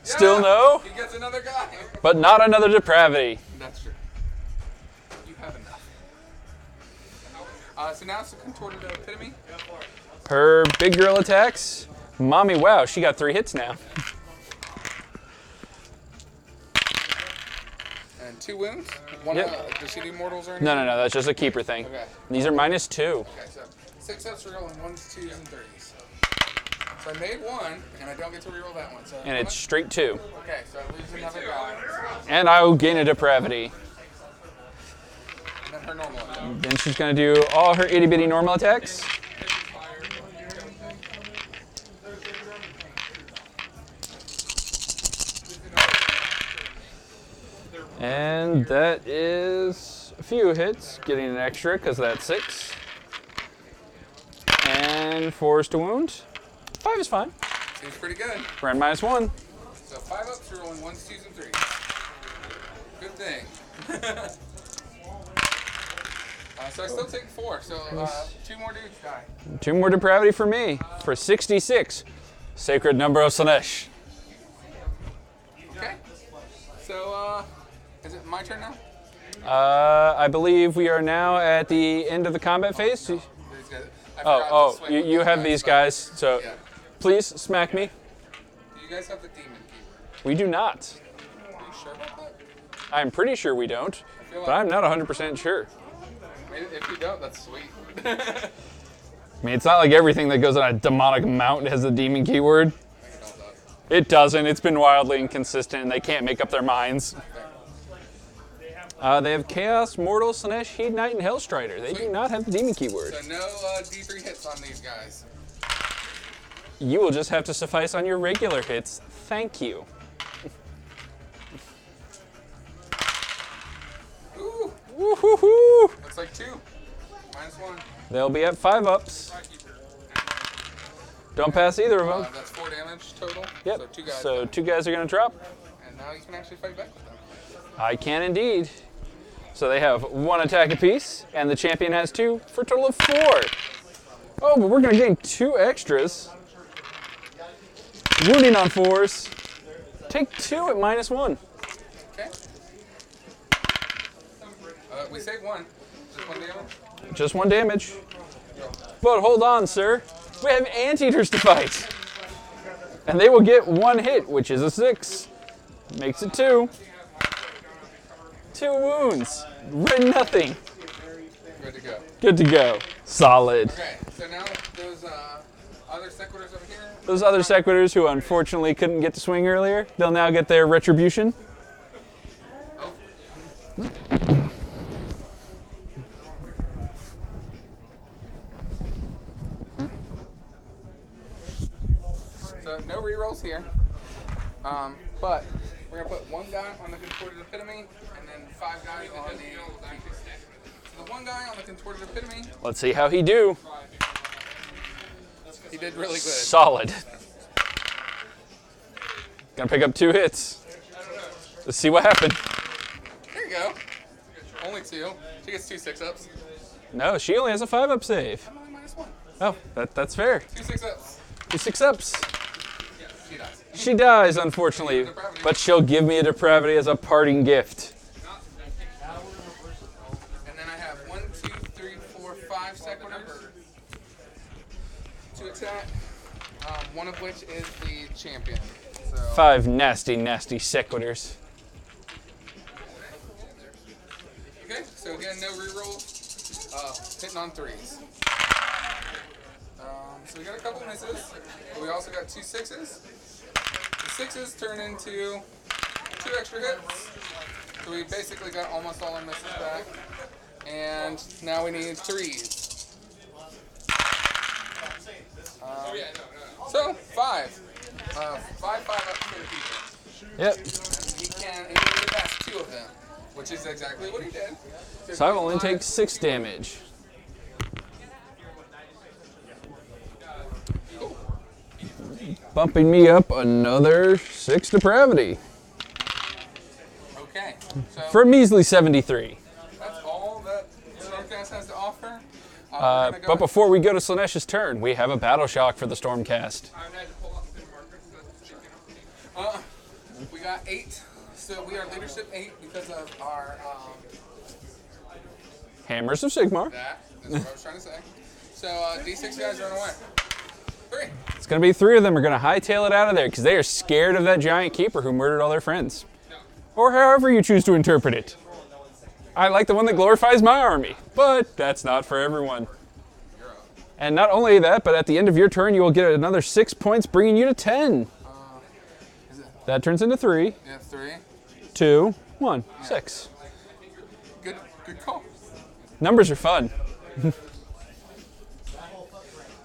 still Yeah, no, He gets another guy. but not another depravity. That's true. You have enough. So now it's the contorted epitome. Her big girl attacks. Mommy, wow, she got 3 hits now. And 2 wounds. One. Yep. Does she do mortals or anything? No, that's just a keeper thing. Okay. These are -2. Okay, so 6 ups reroll and 1s, 2s, and 3s. So I made 1, and I don't get to reroll that one. So And it's straight 2. okay, so I lose another guy. And I will gain a depravity. And then her normal attack. Then she's gonna do all her itty bitty normal attacks. And that is a few hits, getting an extra because that's 6. And 4 is to wound. 5 is fine. Seems pretty good. Ran -1. So 5 ups, you're rolling 1s, 2s, and 3s. Good thing. So I still take 4. So 2 more dudes die. 2 more depravity for me for 66. Sacred number of Slanesh. So, is it my turn now? I believe we are now at the end of the combat phase. These guys, I forgot to swing with You these have these but- guys, so Yeah. please smack me. Do you guys have the demon keeper? We do not. Are you sure about that? I'm pretty sure we don't, feel but like- I'm not 100% sure. Maybe if you don't, that's sweet. I mean, it's not like everything that goes on a demonic mount has the demon keyword. It doesn't. It's been wildly inconsistent, and they can't make up their minds. They have Chaos, Mortal, Slanesh, Heat Knight, and Hellstrider. They do not have the demon keyword. So no D3 hits on these guys. You will just have to suffice on your regular hits. Thank you. Ooh, Woo-hoo-hoo! looks like 2. -1. They'll be at 5 ups. Don't pass either of them. That's 4 damage total. Yep. So 2 guys. So 2 guys are going to drop. And now you can actually fight back with them. I can indeed. So they have 1 attack apiece, and the champion has 2 for a total of 4. Oh, but we're going to gain 2 extras. Wounding on 4s. Take 2 at -1. Okay. We saved 1. Just 1 damage. Just 1 damage. But hold on, sir. We have anteaters to fight. And they will get 1 hit, which is a 6. Makes it 2. 2 wounds. Nothing. Good to go. Good to go. Solid. Okay, so now those other sequitors over here. Those other sequitors who unfortunately couldn't get to swing earlier, they'll now get their retribution. So no rerolls here. But we're gonna put 1 guy on the contorted epitome and then 5 guys on the keepers. So the 1 guy on the contorted epitome, Let's see how he do. he did really good. Solid. Gonna pick up 2 hits. Let's see what happened. There you go. Only 2. She gets 2 6-ups. No, she only has a 5-up save. I'm only -1. Oh, that's fair. 2 6-ups. 2 6-ups. She dies. She dies, unfortunately, but she'll give me a depravity as a parting gift. And then I have 1, 2, 3, 4, 5 sequitors to attack. One of which is the champion. So 5 nasty, nasty sequitors. okay, so again, no rerolls. Hitting on 3s. So we got a couple misses, but we also got 2 6s. The 6s turn into 2 extra hits. So we basically got almost all our misses back. And now we need 3s. So 5. 5 up for the people. Yep. He can get past 2 of them, which is exactly what he did. So I will only take 6 damage. Bumping me up another 6 depravity. Okay, so For a measly 73. that's all that Stormcast has to offer. We're gonna go But before we go to Slanesh's turn, we have a battle shock for the Stormcast. I had to pull out the markers so that you can we got 8, so we are leadership 8 because of our Hammers of Sigmar. that's what I was trying to say. So D6 guys run away. 3. It's going to be 3 of them are going to hightail it out of there because they are scared of that giant keeper who murdered all their friends. Or however you choose to interpret it. I like the one that glorifies my army, but that's not for everyone. And not only that, but at the end of your turn, you will get another 6 points, bringing you to 10. That turns into 3, Yeah, 3. 2, 1, 6. Good call. Numbers are fun.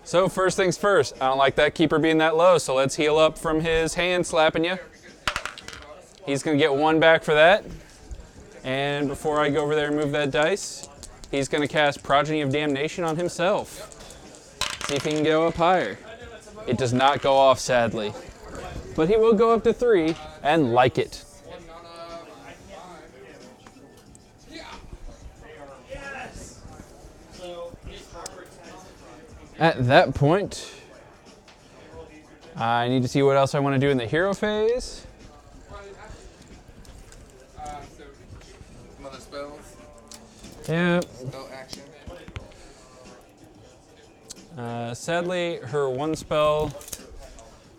So first things first, I don't like that keeper being that low, so let's heal up from his hand slapping you. He's going to get 1 back for that. And before I go over there and move that dice, he's going to cast Progeny of Damnation on himself. See if he can go up higher. It does not go off, sadly. But he will go up to 3 and like it. At that point, I need to see what else I want to do in the hero phase. Yeah. Spell action. Sadly, her one spell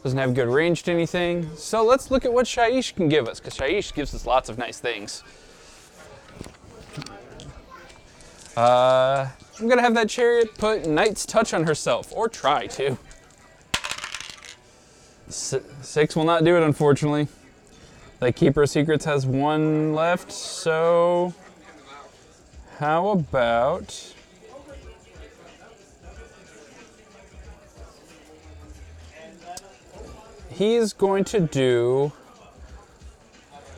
doesn't have good range to anything. So let's look at what Shaiish can give us, because Shaiish gives us lots of nice things. I'm going to have that chariot put Knight's Touch on herself, or try to. 6 will not do it, unfortunately. The Keeper of Secrets has 1 left, so how about... He's going to do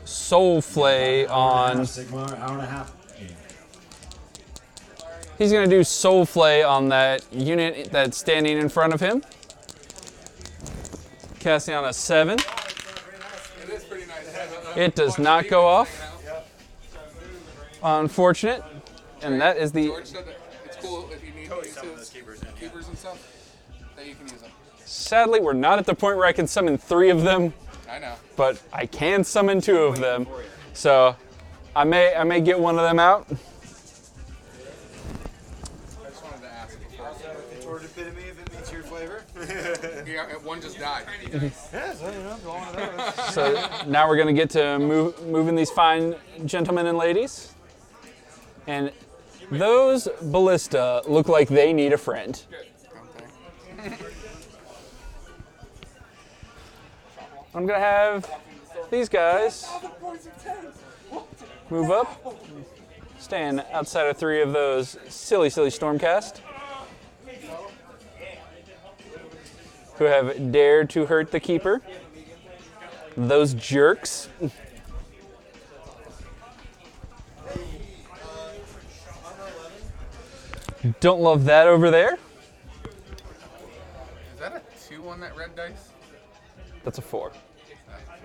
Soul Flay on... Sigmar, hour and a half. He's going to do Soul Flay on that unit that's standing in front of him. Casting on a 7. It is pretty nice. It does not go off. Unfortunate. And that is the... George said that it's cool if you need to use his keepers and stuff, that you can use them. Sadly, we're not at the point where I can summon 3 of them, I know. but I can summon 2 of them. So I may get one of them out. I just wanted to ask before. Toward epitome if it meets your flavor. Yeah, one just died. Yeah, so you know, go on with those. So now we're going to get to moving these fine gentlemen and ladies. And those ballista look like they need a friend. Okay. I'm going to have these guys move up, stand outside of 3 of those silly Stormcast, who have dared to hurt the Keeper. Those jerks. Don't love that over there. Is that a 2 on that red dice? That's a 4.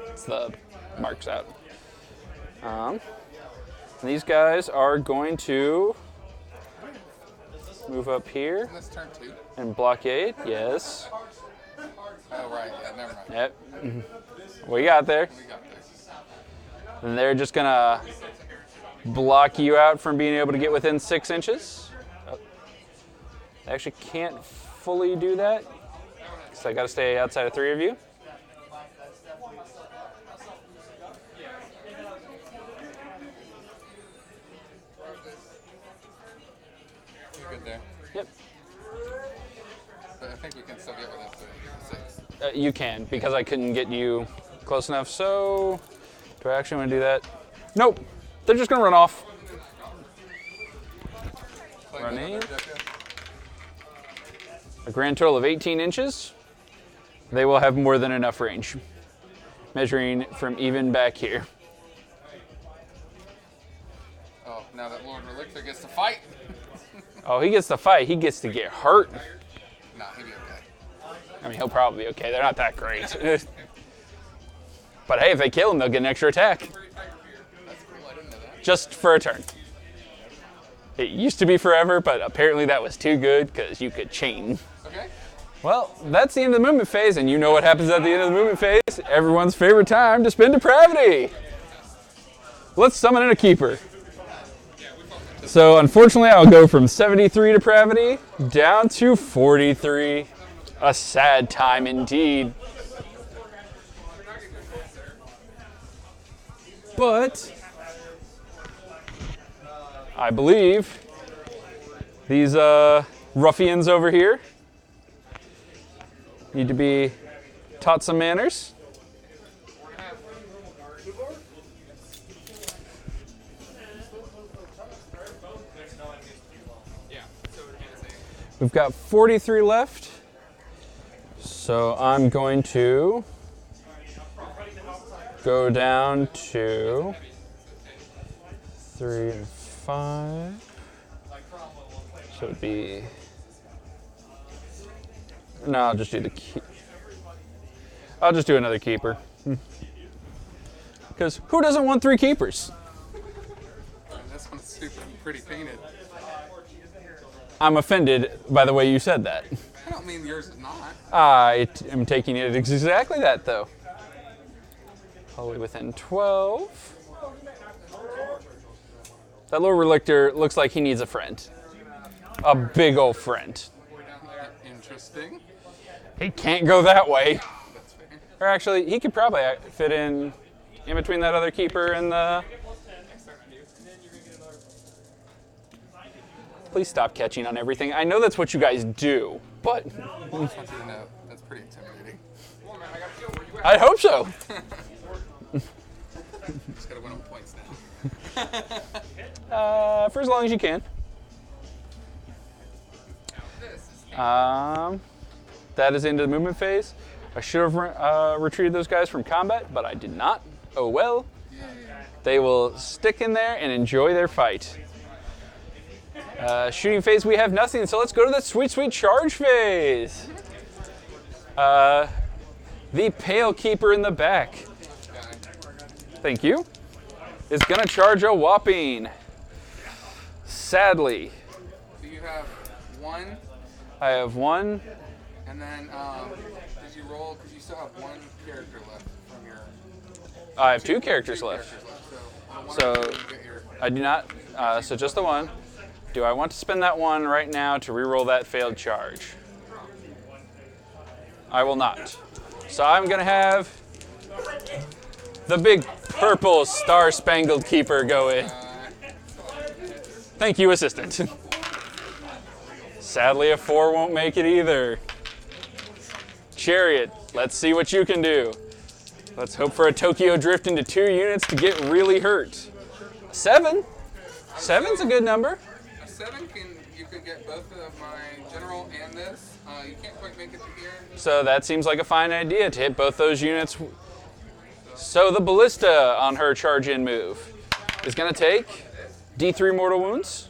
It's the marks out. These guys are going to move up here Isn't this turn 2? and blockade. Yes. Oh, right. Yeah, never mind. Yep. We got there. We got this. And they're just gonna block you out from being able to get within 6 inches. Oh. I actually can't fully do that, because I gotta stay outside of 3 of you. You're good there. Yep. But I think we can still get within 6. You can, because I couldn't get you close enough. So, do I actually want to do that? Nope. They're just gonna run off. Running. A grand total of 18 inches. They will have more than enough range. Measuring from even back here. Oh, now that Lord Relictor gets to fight. Oh, he gets to fight. He gets to get hurt. Nah, he'll be okay. I mean, he'll probably be okay. They're not that great. But hey, if they kill him, they'll get an extra attack. That's cool. I didn't know that. Just for a turn. It used to be forever, but apparently that was too good because you could chain. Okay. Well, that's the end of the movement phase, and you know what happens at the end of the movement phase. Everyone's favorite time to spend depravity. Let's summon in a keeper. So unfortunately, I'll go from 73 depravity down to 43. A sad time indeed. But I believe these ruffians over here need to be taught some manners. We've got 43 left, so I'm going to go down to 3 and 5. So it'd be... No, I'll just do the key. I'll just do another keeper. Because who doesn't want 3 keepers? This one's super pretty painted. I'm offended by the way you said that. I don't mean yours is not. I am taking it exactly that, though. All the way within 12. That Lord Relictor looks like he needs a friend. A big old friend. Down there. Interesting. He can't go that way. That's fair. Or actually, he could probably fit in between that other keeper and the... Please stop catching on everything. I know that's what you guys do, but... I just want you to know, that's pretty intimidating. I hope so. Just gotta win on points now. For as long as you can. That is into the movement phase. I should have retreated those guys from combat, but I did not. Oh well. They will stick in there and enjoy their fight. Shooting phase, we have nothing, so let's go to the sweet, sweet charge phase. The Pale Keeper in the back, thank you, is going to charge a whopping. Sadly. So you have one, I have one. and then did you roll, because you still have one character left from your... I have two characters left. So, So I do not, so just the one. Do I want to spend that one right now to reroll that failed charge? I will not. So I'm going to have the big purple star-spangled keeper go in. Thank you, assistant. Sadly, a 4 won't make it either. Chariot, let's see what you can do. Let's hope for a Tokyo Drift into 2 units to get really hurt. 7? 7's a good number. a 7 you could get both of my general and this. You can't quite make it to here. So that seems like a fine idea to hit both those units. So the Ballista on her charge-in move is going to take D3 mortal wounds.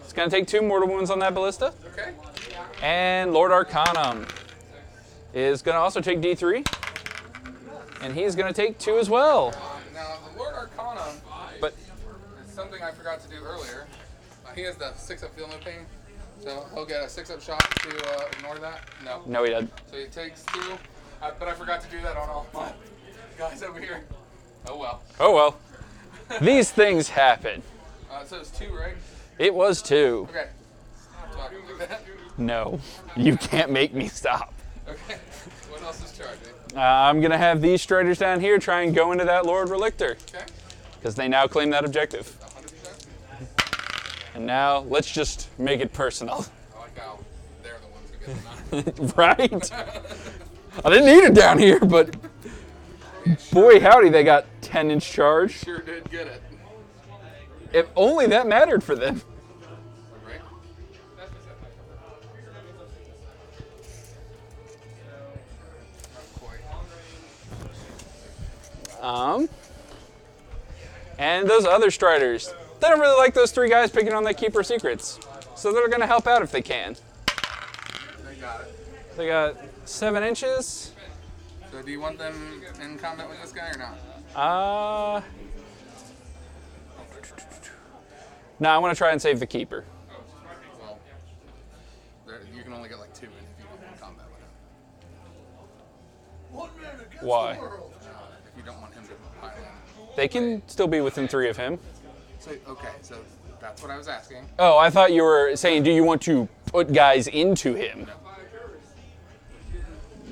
It's going to take 2 mortal wounds on that Ballista. Okay. And Lord Arcanum is going to also take D3. And he's going to take 2 as well. Now, the Lord Arcanum But is something I forgot to do earlier. He has the 6-up feel no pain. So he'll get a 6-up shot to ignore that. no, he doesn't. So he takes 2. But I forgot to do that on all my guys over here. Oh well. Oh well. These things happen. So it's 2, right? It was 2. Okay. Stop talking like that. No, you can't make me stop. Okay. What else is charging? I'm going to have these Striders down here try and go into that Lord Relictor. Okay. Because they now claim that objective. 100%. And now, let's just make it personal. I like how they're the ones who get the 9. Right? I didn't need it down here, but boy howdy, they got 10-inch charge. Sure did get it. If only that mattered for them. Right? Not quite. And those other Striders, they don't really like those 3 guys picking on their keeper secrets. So they're going to help out if they can. They got it. They got 7 inches. So do you want them in combat with this guy or not? No, I want to try and save the keeper. Well, you can only get like 2 in if you don't want combat with him. Why? If you don't want him to pile in. They can still be within 3 of him. So, okay, so that's what I was asking. Oh, I thought you were saying, do you want to put guys into him?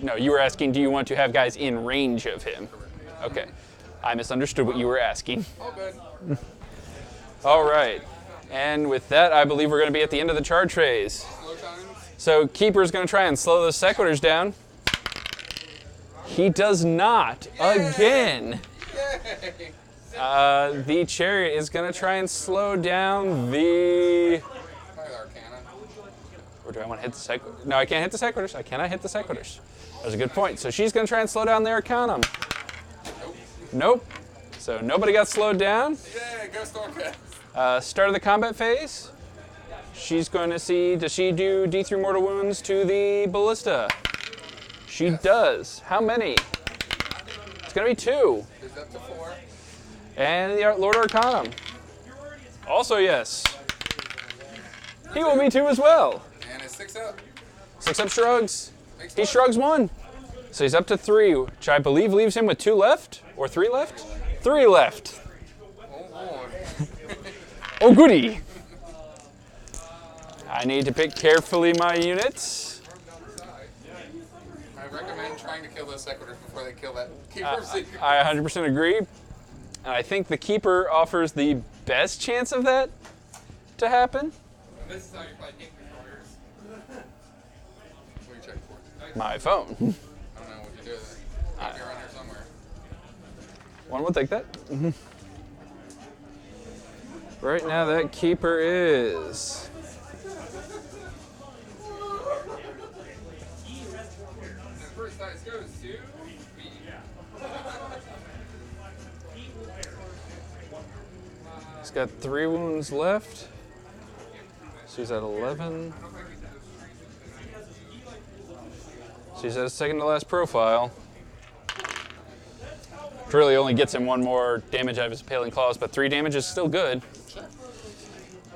No, you were asking, do you want to have guys in range of him? Okay. I misunderstood what you were asking. All good. All right. And with that, I believe we're going to be at the end of the charge phase. Slow times. So Keeper's going to try and slow those Sequitors down. He does not. Again. Yay! The Chariot is going to try and slow down the... Probably Arcana. Or do I want to hit the Sequitors? No, I can't hit the Sequitors. I cannot hit the Sequitors. That's a good point. So she's going to try and slow down the Arcanum. Nope. So nobody got slowed down. Yay, go Stormcast. Start of the combat phase. She's going to see, does she do D3 mortal wounds to the Ballista? She does. How many? It's going to be 2. Is up to 4. And the Lord Arcanum. Also yes. He will be 2 as well. And it's 6 up. 6 up shrugs. Makes He 1. shrugs 1. So he's up to 3, which I believe leaves him with 2 left? Or 3 left? 3 left. Oh, Lord. Oh, goody. I need to pick carefully my units. I recommend trying to kill those sequitors before they kill that keeper secret. I 100% agree. And I think the keeper offers the best chance of that to happen. This is how you play game controllers. What are you checking for? My phone. I don't know what you do with it. Might be around here somewhere. One will take that. Right now, that keeper is. The first dice goes to me. He's got 3 wounds left. So he's at 11. So he's at his second to last profile. Which really only gets him 1 more damage out of his Paling Claws, but 3 damage is still good. Sure.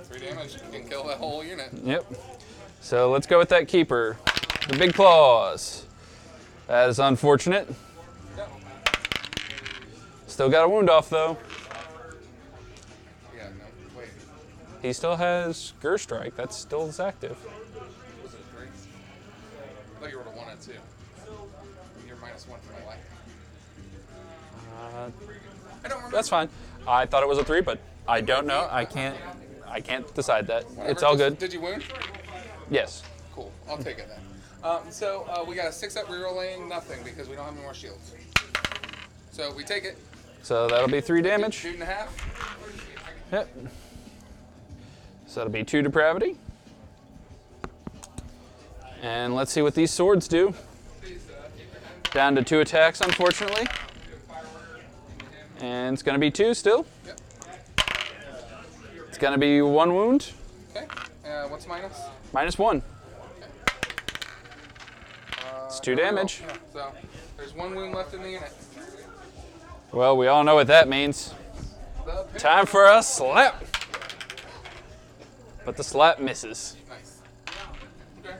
3 damage can kill that whole unit. Yep. So let's go with that keeper. The big claws. That is unfortunate. Yep. Still got a wound off though. Yeah, no, wait. He still has Gerstrike. That's still active. Was it 3? I thought you rolled a 1 and 2. You're -1 for my life. I don't remember. That's fine. I thought it was a 3, but I don't know. I can't decide that. Whatever. It's all good. Did you wound? Yes. Cool. I'll take it then. So we got a 6-up rerolling, nothing because we don't have any more shields. So we take it. So that'll be 3 damage. Shoot and a half. Yep. So that'll be 2 depravity. And let's see what these swords do. Down to 2 attacks, unfortunately. And it's going to be 2 still. Yep. It's going to be 1 wound. Okay. What's minus? -1. It's 2 damage. Yeah, so there's 1 wound left in the unit. Well, we all know what that means. Time for a slap. But the slap misses. Nice. Okay.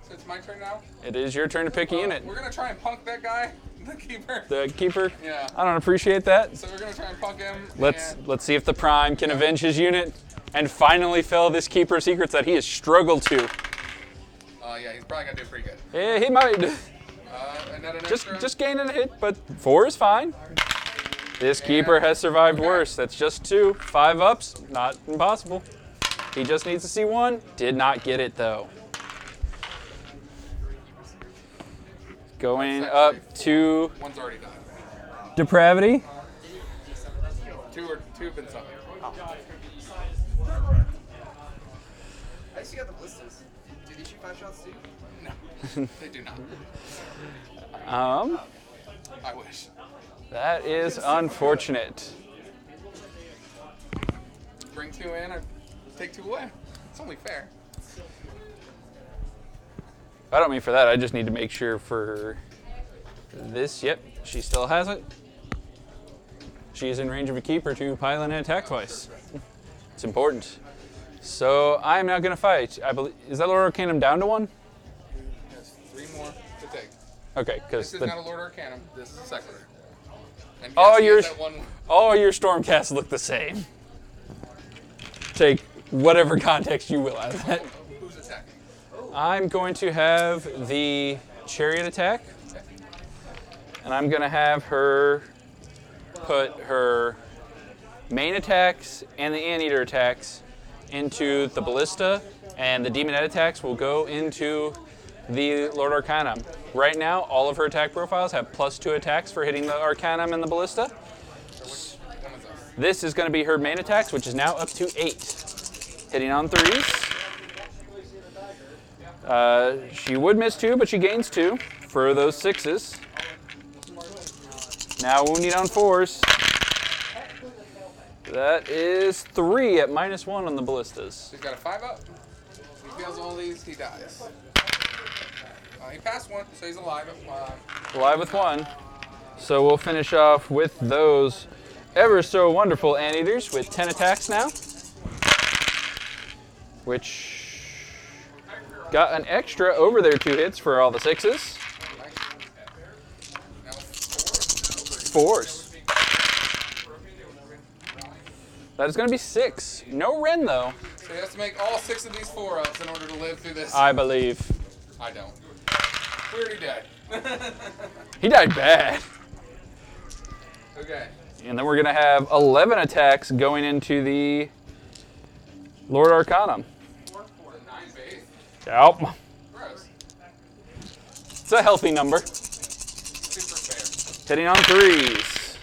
So it's my turn now. It is your turn to pick a unit. We're gonna try and punk that guy, the keeper. The keeper. Yeah. I don't appreciate that. So we're gonna try and punk him. Let's and see if the Prime can avenge his unit and finally fill this keeper's secrets that he has struggled to. yeah, he's probably gonna do pretty good. Yeah, he might. Another Just gaining a hit, but 4 is fine. This keeper has survived worse. That's just 2. 5 ups, not impossible. He just needs to see 1. Did not get it though. Going up to 1's already done. depravity. 2 have been summoned. I see you got the blisters. Do they shoot 5 shots too? No, they do not. I wish. That is unfortunate. Bring 2 in or take 2 away. It's only fair. I don't mean for that. I just need to make sure for this. Yep, she still has it. She is in range of a keeper to pile in and attack twice. It's important. So I am now going to fight. I believe is that Lord Arcanum down to 1? There's 3 more to take. Okay, because This is not a Lord Arcanum. This is a Secular. And all yes, he your has that 1. all your Stormcasts look the same. Take whatever context you will out of that. Who's attacking? I'm going to have the Chariot attack, and I'm going to have her put her main attacks and the Anteater attacks into the Ballista, and the Demonette attacks will go into the Lord Arcanum. Right now, all of her attack profiles have +2 attacks for hitting the Arcanum and the Ballista. This is going to be her main attacks, which is now up to 8. Hitting on 3s. She would miss 2, but she gains 2 for those 6s. Now wounding on 4s. That is 3 at -1 on the ballistas. He's got a 5-up. He fails all these, he dies. He passed 1, so he's alive at 5. Alive with 1. So we'll finish off with those ever so wonderful Anteaters with 10 attacks now. Which got an extra over their 2 hits for all the 6s. Now 4s. That is going to be 6. No Ren, though. So he has to make all 6 of these 4-ups in order to live through this. I believe. I don't. We already died. He died bad. Okay. And then we're going to have 11 attacks going into the Lord Arcanum. 4 for 9 base. Yep. Gross. It's a healthy number. Super fair. Hitting on 3s.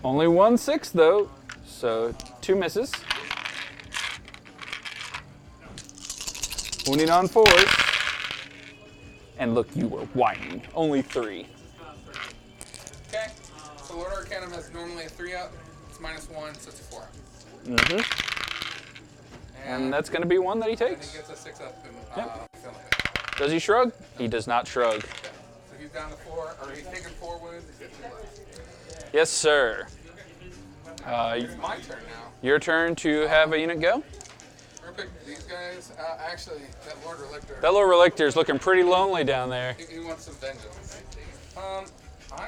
Only 1 6, though. So 2 misses. Wounding on 4s. And look, you were whining. Only 3. Okay. So Lord Arcanum has normally a 3-up. It's -1, so it's a 4-up. And that's going to be one that he And he takes. gets a 6-up and Yep. feeling it. Does he shrug? He does not shrug. So he's down to 4, or he's taken 4 wounds. He's got 2 left. Yes, sir. It's my turn now. Your turn to have a unit go. Real quick, these guys, actually, that Lord Relictor, That little Relictor is looking pretty lonely down there. he wants some vengeance. I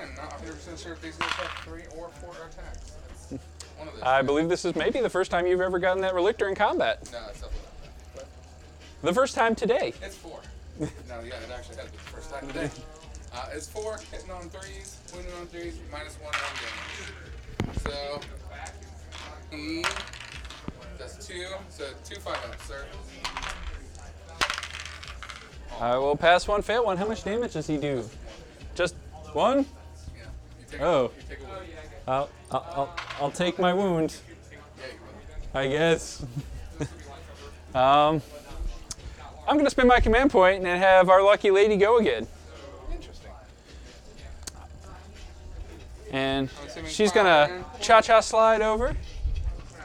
am not 100% sure if these guys have 3 or 4 attacks. It's one of those. I two. believe this is maybe the first time you've ever gotten that Relictor in combat. No, it's definitely not. The first time today. It's 4. No, yeah, it actually had to be the first time today. It's 4, hitting on 3s, wounding on 3s, -1 damage. So, he does 2, so 2 5-ups, sir. I will pass 1, fail 1. How much damage does he do? Just 1? Yeah. You take Oh. You take a wound. I'll take my wound, Yeah, you will. I guess. I'm going to spend my command point and have our lucky lady go again. Interesting. And I'm assuming she's going to cha-cha slide over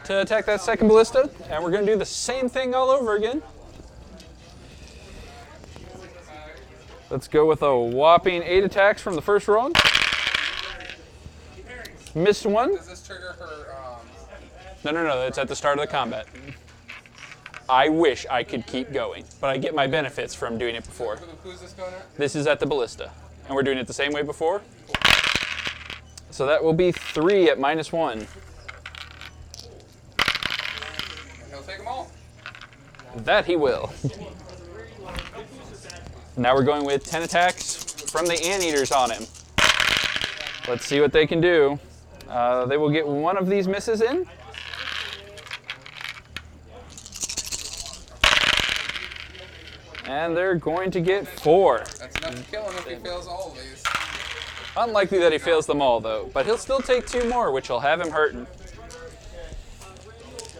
to attack that second ballista. And we're going to do the same thing all over again. Let's go with a whopping 8 attacks from the first roll. Missed 1. Does this trigger her, No. It's at the start of the combat. I wish I could keep going, but I get my benefits from doing it before. who's this going at? This is at the ballista, and we're doing it the same way before. So that will be 3 at -1. He'll take them all. That he will. Now we're going with 10 attacks from the Anteaters on him. Let's see what they can do. They will get 1 of these misses in. And they're going to get 4. That's enough to kill him if he fails all of these. Unlikely that he fails them all, though. But he'll still take 2 more, which will have him hurting.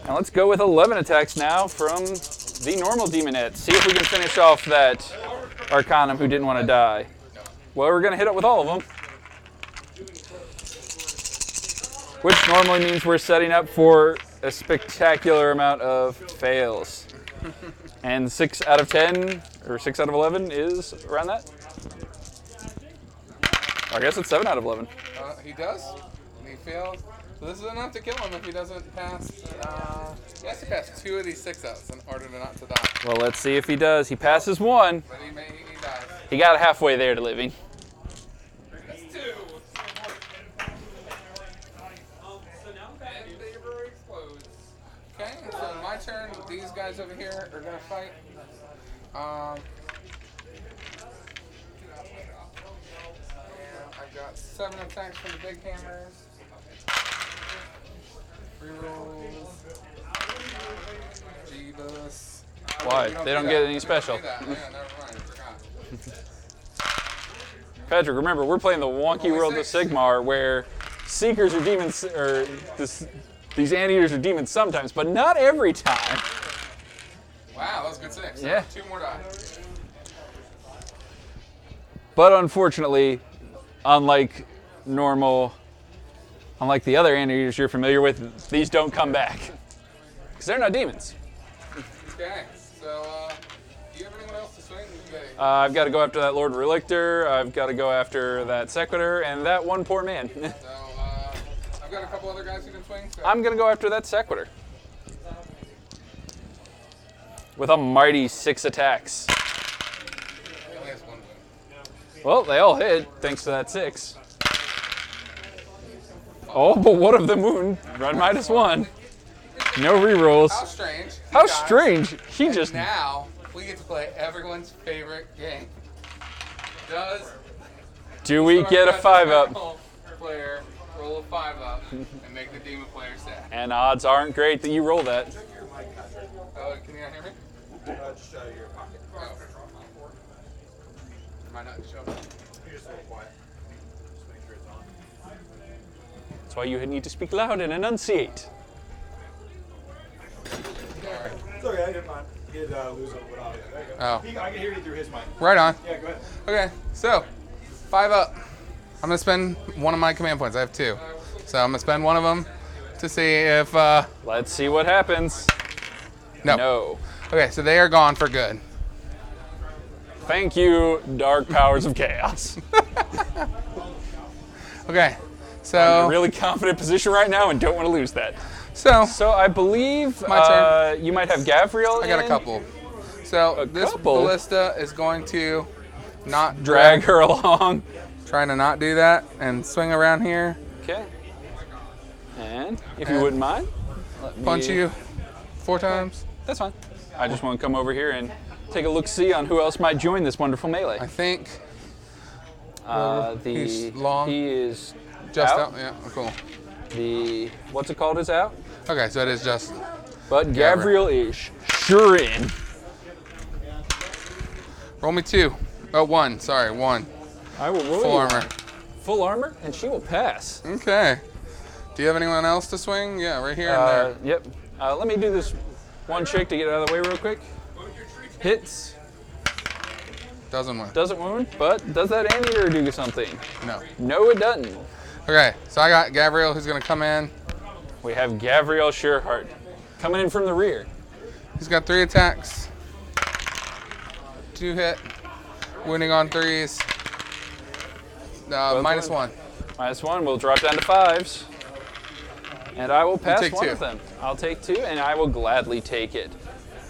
And let's go with 11 attacks now from the normal Demonette. See if we can finish off that Arcanum who didn't want to die. Well, we're going to hit it with all of them. Which normally means we're setting up for a spectacular amount of fails. And 6 out of 10, or 6 out of 11 is around that. I guess it's 7 out of 11. He does. And he fails. So this is enough to kill him if he doesn't pass. He has to pass 2 of these 6-outs in order to not to die. Well, let's see if he does. He passes 1. But he dies. He got halfway there to living. That's 2. And the river explodes. Okay, so my turn. These guys over here are gonna fight. I've got 7 attacks from the big hammers. Rerolls. Jeebus. Why? We They do don't that. get any We special. don't do that. Yeah, never mind. I forgot. Patrick, remember, we're playing the wonky Only world of 6. Sigmar where Seekers are demons, or these Anteaters are demons sometimes, but not every time. Wow, that was a good 6. Yeah. 2 more die. But unfortunately, unlike the other Anteaters you're familiar with, these don't come back. Because they're not demons. Okay, so do you have anyone else to swing? I've got to go after that Lord Relictor, I've got to go after that Sequitur, and that one poor man. So I've got a couple other guys who can swing. So. I'm going to go after that Sequitur. With a mighty 6 attacks. He only has 1 wound. Well, they all hit, thanks to that 6. Oh, but one of them wound. Run -1. No rerolls. How strange. How guys. strange. He And just. now we get to play everyone's favorite game. Do we get a 5-up? Player roll a 5-up and make the demon player sad. And odds aren't great that you roll that. Oh, can you not hear me? Just your pocket. Oh. Am I not showing up? You're just a little quiet. Just make sure it's on. That's why you need to speak loud and enunciate. It's okay, I didn't mind. Lose a little bit audio. There you go. Oh. I can hear you through his mic. Right on. Yeah, go ahead. Okay, so 5-up. I'm gonna spend one of my command points. I have 2, so I'm gonna spend one of them to see if. Let's see what happens. No. Okay, so they are gone for good. Thank you, dark powers of chaos. Okay, so I'm in a really confident position right now and don't want to lose that. So I believe My turn. You might have Gavriel. I got a couple. So this couple? ballista is going to not Drag her along. Trying to not do that and swing around here. Okay. And if you wouldn't mind, let me Punch you 4 times. That's fine. I just want to come over here and take a look-see on who else might join this wonderful melee. I think he's long. He is Just out. out. Yeah, cool. The what's it called is out. Okay, so it is just. But Gavriel is sure in. Roll me 2. Oh, 1. Sorry, 1. I will roll Full you armor. Full armor, and she will pass. Okay. Do you have anyone else to swing? Yeah, right here and there. Yep. Let me do this one shake to get it out of the way real quick. Hits. Doesn't win. Doesn't wound, but does that anti-air do something? No. No, it doesn't. Okay, so I got Gavriel who's going to come in. We have Gavriel Shearheart coming in from the rear. He's got 3 attacks. 2 hit. Wounding on 3s. Minus 1. Minus 1. We'll drop down to 5s. And I will pass take one 2. of them. I'll take 2, and I will gladly take it.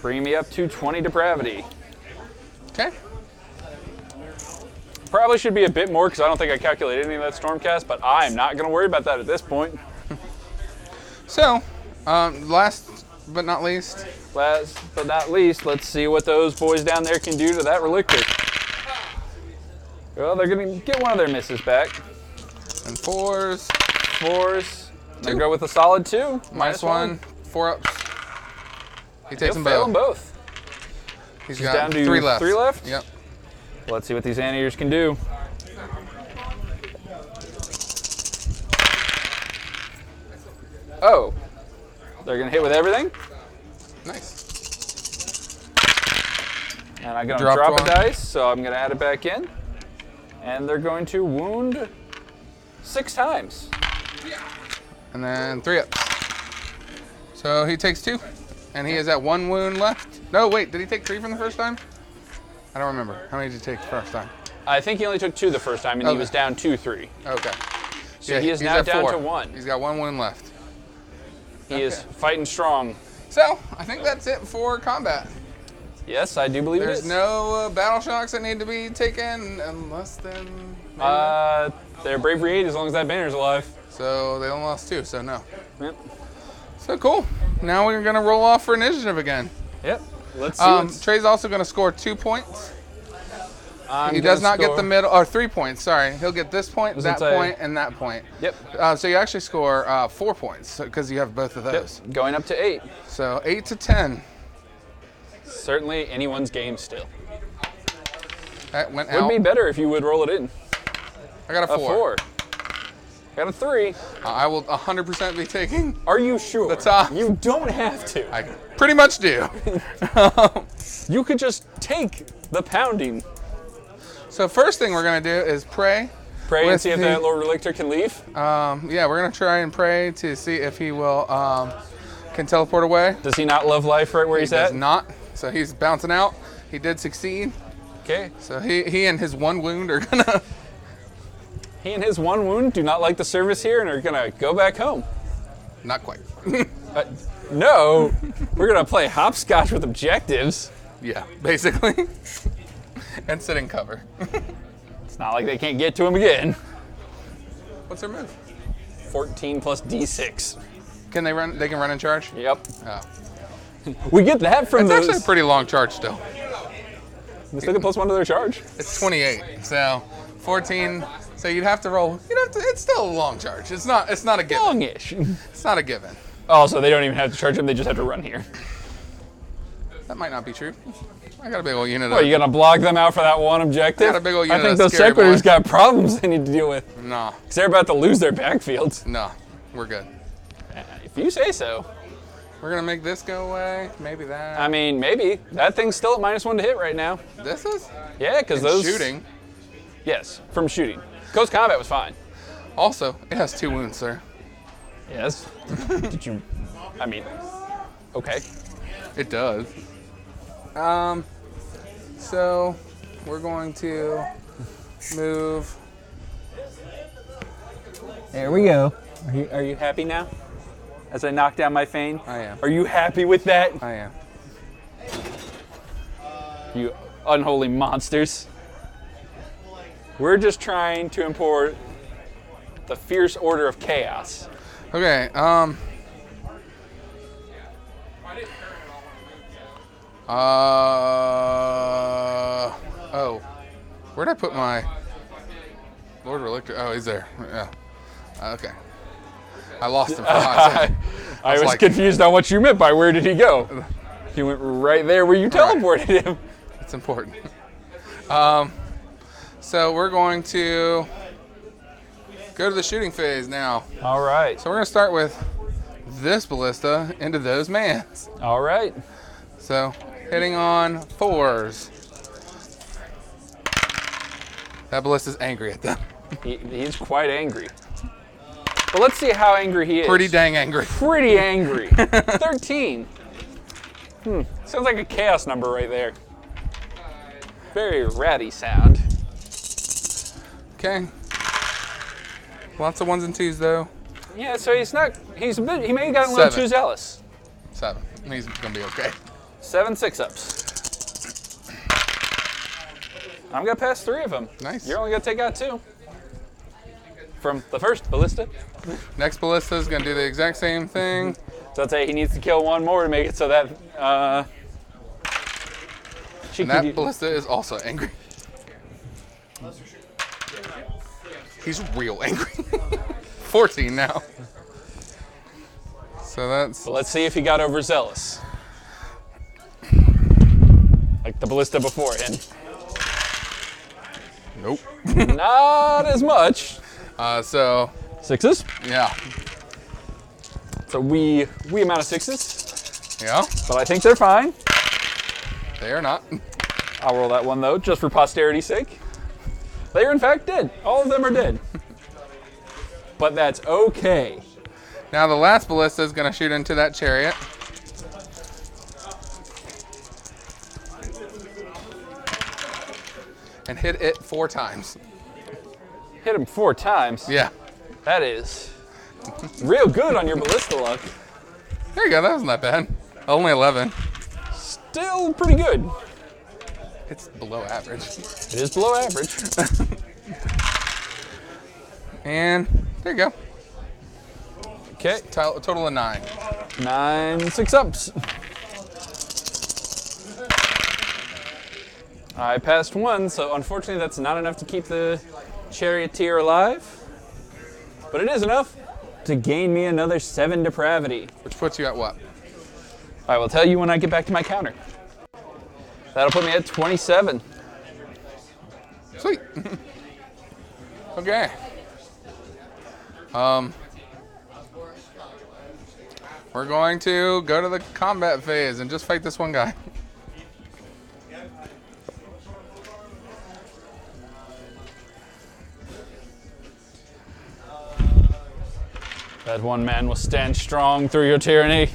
Bring me up to 20 depravity. Okay. Probably should be a bit more because I don't think I calculated any of that Stormcast, but I'm not going to worry about that at this point. So, last but not least. Last but not least, let's see what those boys down there can do to that Relictor. Well, they're going to get one of their misses back. And 4s. 4s. They go with a solid 2. Minus 1. 4 ups. He takes them fail them both. both. He's She's got down to 3 left. 3 left? Yep. Let's see what these anteaters can do. Oh. They're going to hit with everything. Nice. And I'm going to Dropped drop one. a dice, so I'm going to add it back in. And they're going to wound 6 times. And then 3 ups. So he takes 2. And he is at 1 wound left. No, wait, did he take 3 from the first time? I don't remember. How many did he take the first time? I think he only took 2 the first time, and he was down 2-3. Okay. So he is he's now at down 4. to 1. He's got 1 wound left. He is fighting strong. So, I think that's it for combat. Yes, I do believe it There's is. no battle shocks that need to be taken unless then. They're bravery 8 as long as that banner's alive. So they only lost 2, so no. Yep. So cool. Now we're gonna roll off for initiative again. Yep. Let's see. Trey's also gonna score 2 points. I'm He does gonna not get score- the middle, or 3 points. Sorry, he'll get this point, that gonna say- point, and that point. Yep. So you actually score 4 points because you have both of those. Yep. Going up to 8. So 8 to 10. Certainly anyone's game still. That went Would out. be better if you would roll it in. I got a A 4. 4. Got a 3. I will 100% be taking. Are you sure? The top. You don't have to. I pretty much do. You could just take the pounding. So first thing we're gonna do is pray. Pray and With see if the- that Lord Relictor can leave. Yeah, we're gonna try and pray to see if he will can teleport away. Does he not love life right where He he's does at? not. So he's bouncing out. He did succeed. Okay. So he and his 1 wound are gonna. He and his 1 wound do not like the service here and are gonna go back home. Not quite. No, we're gonna play hopscotch with objectives. Yeah, basically. And sit in cover. It's not like they can't get to him again. What's their move? 14 plus D6. Can they run? They can run and charge? Yep. Oh. We get that from It's those. actually a pretty long charge still. They still get +1 to their charge. It's 28, so 14. So you'd have to roll. It's still a long charge. It's not a given. Longish. It's not a given. Oh, so they don't even have to charge them. They just have to run here. That might not be true. I got a big old unit. What, are you gonna block them out for that one objective? Got a big old I unit think of those scary sequitors boys. got problems they need to deal with. Nah, Because they're about to lose their backfields. nah, we're good. If you say so. We're gonna make this go away. Maybe that. I mean, maybe. That thing's still at -1 to hit right now. This is Yeah, because those... shooting. Yes, from shooting. Close combat was fine. Also, it has 2 wounds, sir. Yes. Did you... I mean... Okay. It does. So we're going to move. There we go. Are you happy now? As I knock down my Fane? I am. Are you happy with that? I am. You unholy monsters. We're just trying to import the fierce order of chaos. Okay. Oh. Where'd I put my Lord Relictor? Oh, he's there. Yeah. Okay. I lost him for a hot second. I was like- confused on what you meant by where did he go? He went right there where you teleported him. It's important. So we're going to go to the shooting phase now. All right. So we're gonna start with this ballista into those mans. All right. So hitting on 4s. That ballista's angry at them. He's quite angry. But let's see how angry he is. Pretty dang angry. Pretty angry. 13. Sounds like a chaos number right there. Very ratty sound. Okay. Lots of 1s and 2s though. Yeah, so he's not. He's a bit. He may have gotten a little 7. too zealous. 7. He's gonna be okay. 7 6-ups. I'm gonna pass 3 of them. Nice. You're only gonna take out 2. From the first ballista. Next ballista is gonna do the exact same thing. So I'd say he needs to kill 1 more to make it so that. And that ballista is also angry. He's real angry. 14 now. So that's. But let's see if he got overzealous. Like the ballista beforehand. Nope. Not as much. So 6s. yeah. It's a wee amount of 6s. Yeah. But I think they're fine. They are not. I'll roll that one though, just for posterity's sake. They are in fact dead. All of them are dead. But that's okay. Now the last ballista is gonna shoot into that chariot. And hit it 4 times. Hit him 4 times. Yeah. That is real good on your ballista luck. There you go, that wasn't that bad. Only 11. Still pretty good. It's below average. It is below average. And there you go. Okay. A total of 9. 9 6-ups. I passed 1, so unfortunately that's not enough to keep the charioteer alive. But it is enough to gain me another 7 depravity. Which puts you at what? I will tell you when I get back to my counter. That'll put me at 27. Sweet. Okay. We're going to go to the combat phase and just fight this one guy. That one man will stand strong through your tyranny.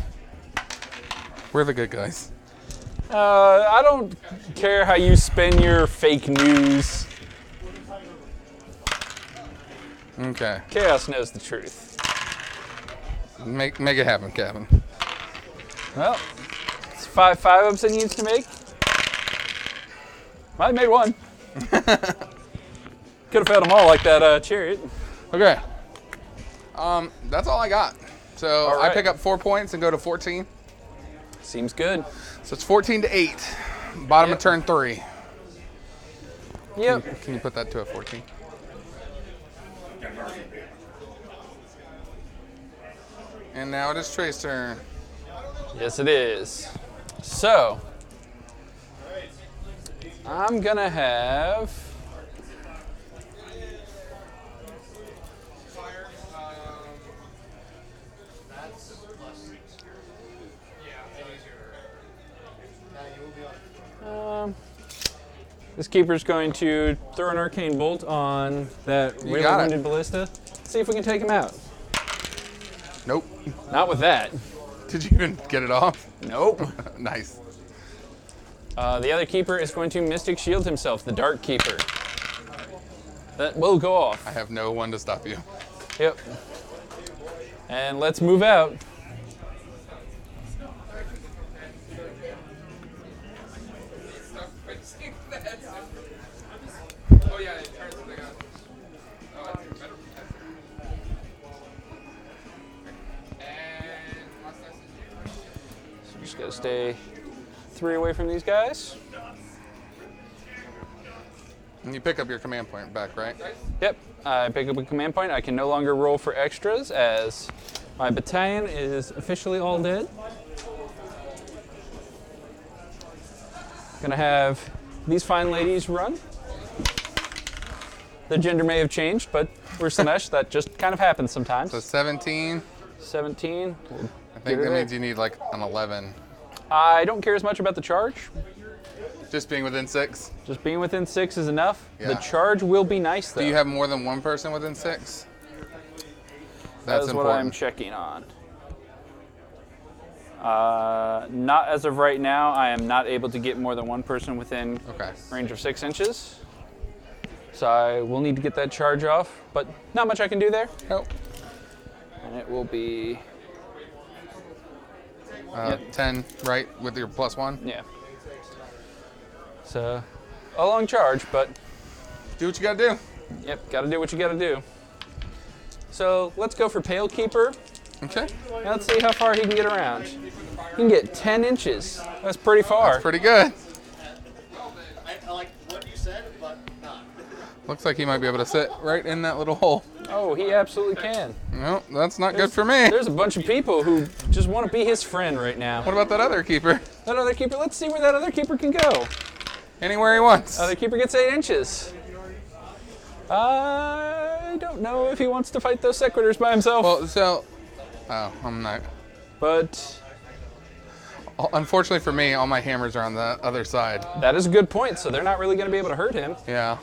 We're the good guys. I don't care how you spin your fake news. Okay. Chaos knows the truth. Make it happen, Kevin. Well, it's 5 5-ups it needs to make. I made 1. Could have fed them all like that chariot. Okay. That's all I got. So All I right. pick up 4 points and go to 14. Seems good. So it's 14 to 8. Bottom Yep. of turn 3. Yep. Can you put that to a 14? And now it is Trey's turn. Yes, it is. So, I'm gonna have. This keeper's going to throw an arcane bolt on that You really got it. wounded ballista. See if we can take him out. Nope. Not with that. Did you even get it off? Nope. Nice. The other keeper is going to Mystic Shield himself, the Dark Keeper. That will go off. I have no one to stop you. Yep. And let's move out. Oh yeah, it turns into like oh, I think better protector. And what's that? So just gotta stay 3 away from these guys. And you pick up your command point back, right? Yep. I pick up a command point. I can no longer roll for extras as my battalion is officially all dead. Gonna have these fine ladies run. The gender may have changed, but we're Slanesh. That just kind of happens sometimes. So 17. 17. I think that means you need like an 11. I don't care as much about the charge. Just being within 6. Just being within 6 is enough. Yeah. The charge will be nice, though. Do you have more than one person within 6? That is what I'm checking on. Not as of right now. I am not able to get more than one person within range of 6 inches. So I will need to get that charge off, but not much I can do there. Nope. And it will be 10, right, with your +1? Yeah. So a long charge, but do what you gotta do. Yep, gotta do what you gotta do. So let's go for Pale Keeper. Okay. Now let's see how far he can get around. He can get 10 inches. That's pretty far. That's pretty good. I like what you said, but not. Looks like he might be able to sit right in that little hole. Oh, he absolutely can. No, that's not good for me. There's a bunch of people who just want to be his friend right now. What about that other keeper? That other keeper, let's see where that other keeper can go. Anywhere he wants. Other keeper gets 8 inches. I don't know if he wants to fight those sequitors by himself. Well, so, I'm not. But unfortunately for me, all my hammers are on the other side. that is a good point, so they're not really going to be able to hurt him. Yeah.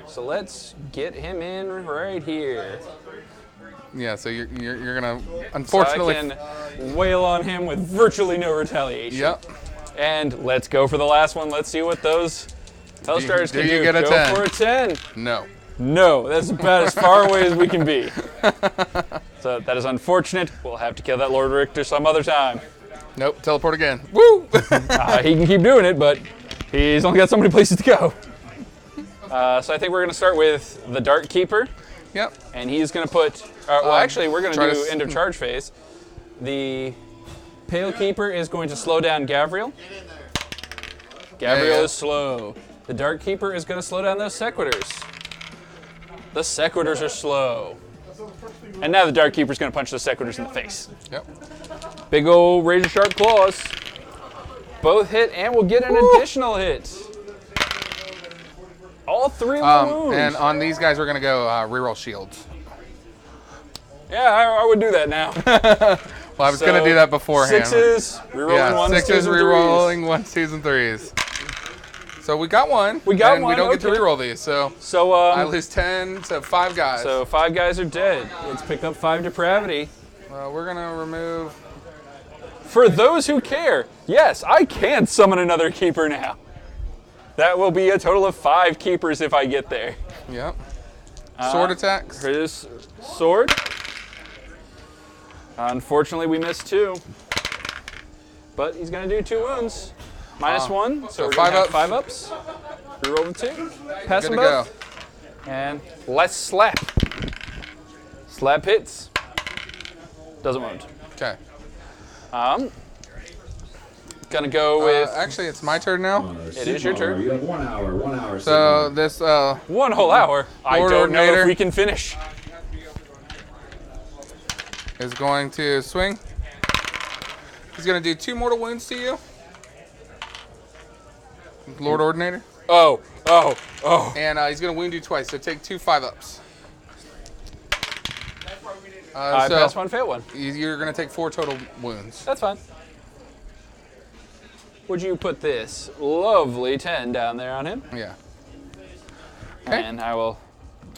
So let's get him in right here. Yeah, so you're gonna, unfortunately. So I can wail on him with virtually no retaliation. Yep. And let's go for the last one. Let's see what those Hellstars can do. Do you get a go 10? For a 10. No. No, that's about as far away as we can be. So that is unfortunate. We'll have to kill that Lord Richter some other time. Nope, teleport again. Woo! He can keep doing it, but he's only got so many places to go. So I think we're going to start with the Dark Keeper. Yep. And he's going to put, well actually we're going to do end of charge phase. The Pale Keeper is going to slow down Gavriel. Gavriel is slow. The Dark Keeper is going to slow down those Sequitors. The Sequitors are slow. And now the Dark Keeper is going to punch the Sequitors in the face. Yep. Big old razor sharp claws. Both hit and we'll get an additional hit. All 3 will wound. And on these guys, we're gonna go reroll shields. Yeah, I would do that now. Well, I was gonna do that beforehand. 6s, rerolling 1s, 2s, 6s, and 3s. rerolling 1s, 2s, and 3s. So we got one. We got and one. We don't get to okay. reroll these, so I lose 10 to 5 guys. So 5 guys are dead. Let's pick up 5 depravity. We're gonna remove. For those who care, yes, I can summon another keeper now. That will be a total of 5 keepers if I get there. Yep. Sword attacks. His sword. Unfortunately, we missed 2. But he's going to do 2 wounds. -1, so we're going to have 5 ups. Reroll the 2. Pass Good them to go. both. And let's slap. Slap hits. Doesn't wound. Okay. Gonna go with. Actually, it's my turn now. It is your turn. You have 1 hour. 1 hour. So Sigmar. this 1 whole hour. I Lord don't know if Ordinator. we can finish. is going to swing. He's going to do 2 mortal wounds to you. Lord Ordinator. Oh. And he's going to wound you twice, so take 2 5-ups. I so pass one, fail one. you're going to take 4 total wounds. That's fine. Would you put this lovely 10 down there on him? Yeah. Okay. And I will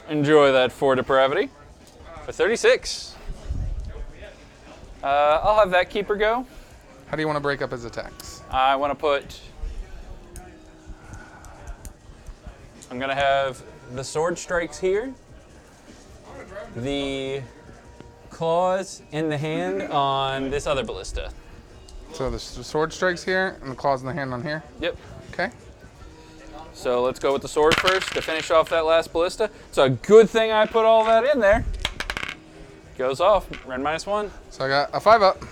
enjoy that 4 depravity. For 36. I'll have that keeper go. How do you want to break up his attacks? I want to put. I'm going to have the sword strikes here. The claws in the hand on this other ballista. So the sword strikes here, and the claws in the hand on here. Yep. Okay. So let's go with the sword first to finish off that last ballista. It's a good thing I put all that in there. Goes off. Ren -1. So I got a 5-up.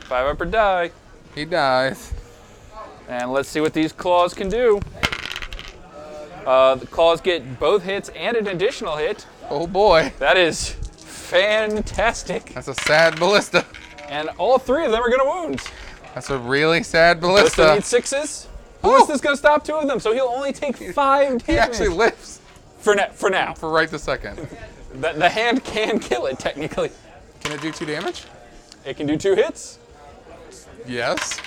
5 up or die. He dies. And let's see what these claws can do. The claws get both hits and an additional hit. Oh boy. That is fantastic. That's a sad ballista. And all 3 of them are going to wound. That's a really sad Ballista ballista. needs 6s. Ballista's going to stop 2 of them, so he'll only take 5 He actually damage. lives For now. for right this second. The hand can kill it, technically. Can it do 2 damage? It can do 2 hits, Yes.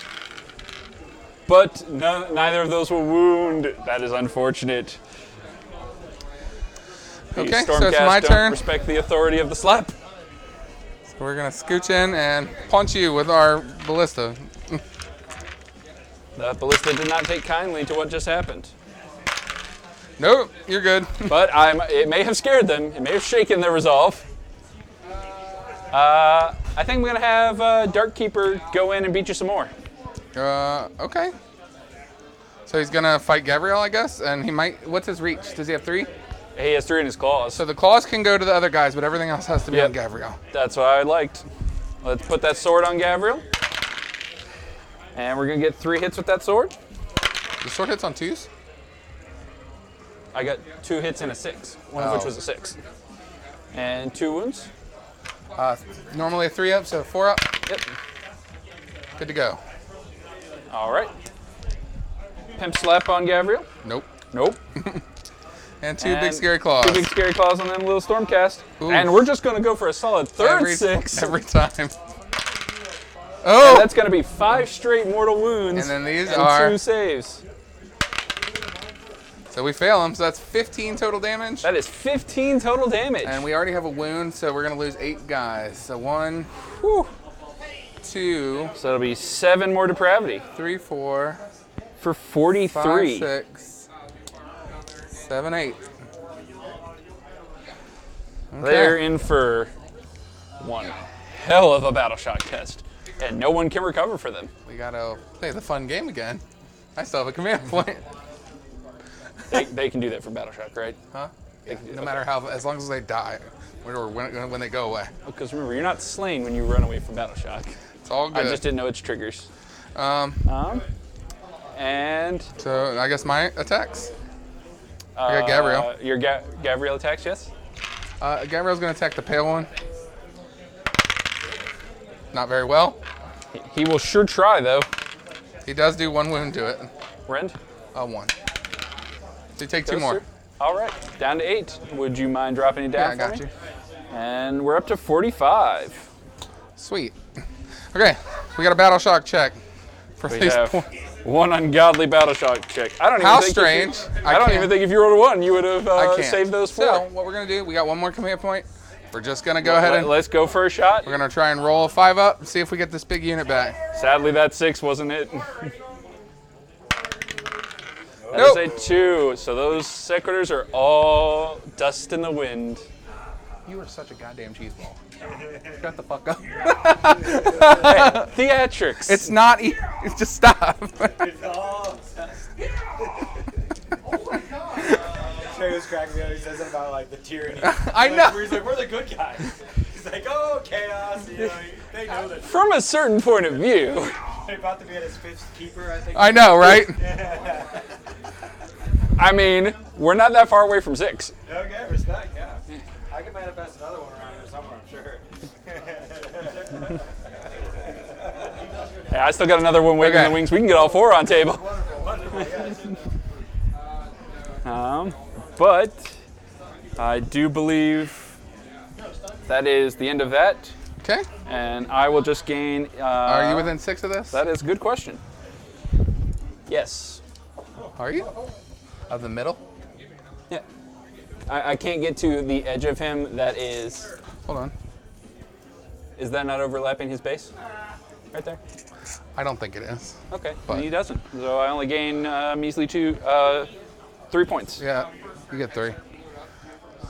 but neither of those will wound. That is unfortunate. The Okay, so Stormcast it's my don't turn. respect the authority of the slap. So we're gonna scooch in and punch you with our ballista. The ballista did not take kindly to what just happened. Nope, you're good. But it may have scared them. It may have shaken their resolve. I think I'm going to have Dark Keeper go in and beat you some more. Okay. So he's gonna fight Gabriel, I guess, and he might. What's his reach? Does he have 3? He has 3 in his claws. So the claws can go to the other guys, but everything else has to be Yep. on Gabriel. That's what I liked. Let's put that sword on Gabriel. And we're going to get 3 hits with that sword. The sword hits on 2s. I got 2 hits and a 6, one of which was a 6. And 2 wounds. Normally a 3-up, so 4-up. Yep. Good to go. All right. Pimp slap on Gabriel. Nope. Nope. And 2 big And scary claws. 2 big scary claws on them little Stormcast. Ooh. And we're just going to go for a solid third every, 6. every time. And Oh! that's going to be 5 straight mortal wounds. And then these and are- 2 saves. So we fail him, so that's 15 total damage. That is 15 total damage. And we already have a wound, so we're gonna lose 8 guys. So 1, Whew. 2, So it'll be 7 more depravity 3, 4, for 5, 43. 6, 7, 8. They're in for one hell of a battle shock test. And no one can recover for them. We gotta play the fun game again. I still have a command point. They can do that for battle shock, right? Huh? They can do No that. matter how, as long as they die, or when they go away. Because remember, you're not slain when you run away from battle shock. It's all I good. just didn't know its triggers. Um, And so I guess my attacks. I got Gabriel. Your Gabriel attacks, yes? Gabriel's gonna attack the pale one. Not very well. He will sure try, though. He does do 1 wound to it. Rend? 1. So you take 2 Goes more. through. All right, down to 8. Would you mind dropping it Yeah, down I for got me? you. And we're up to 45. Sweet. Okay, we got a battle shock check for We these have points. one ungodly battle shock check. I don't even How think strange. If you, I don't can't- even think if you rolled a 1, you would have I can't. saved those 4. So what we're gonna do? We got 1 more command point. We're just gonna go ahead and Let's go for a shot. we're gonna try and roll a 5 up and see if we get this big unit back. Sadly, that 6 wasn't it. That Nope. is a 2. So those secretors are all dust in the wind. You are such a goddamn cheeseball. Shut the fuck up. Theatrics. It's not. Just stop. Trey was cracking me up. He says it about like the tyranny. I know. Where he's like, we're the good guys. He's like, oh little chaos. You know, they know that. From a certain point of view. They're about to be at his 5th keeper, I think. I know, right? I mean, we're not that far away from 6. Okay, respect, yeah. I can manifest another one around here somewhere, I'm sure. Yeah, I still got another one waiting in the wings. We can get all 4 on table. Wonderful, yes. But I do believe that is the end of that. Okay. And I will just gain. Are you within 6 of this? That is a good question. Yes. Are you? Of the middle? Yeah. I can't get to the edge of him. That is. Hold on. Is that not overlapping his base? Right there? I don't think it is. Okay. But Then he doesn't. So I only gain measly 3 points. Yeah, you get 3.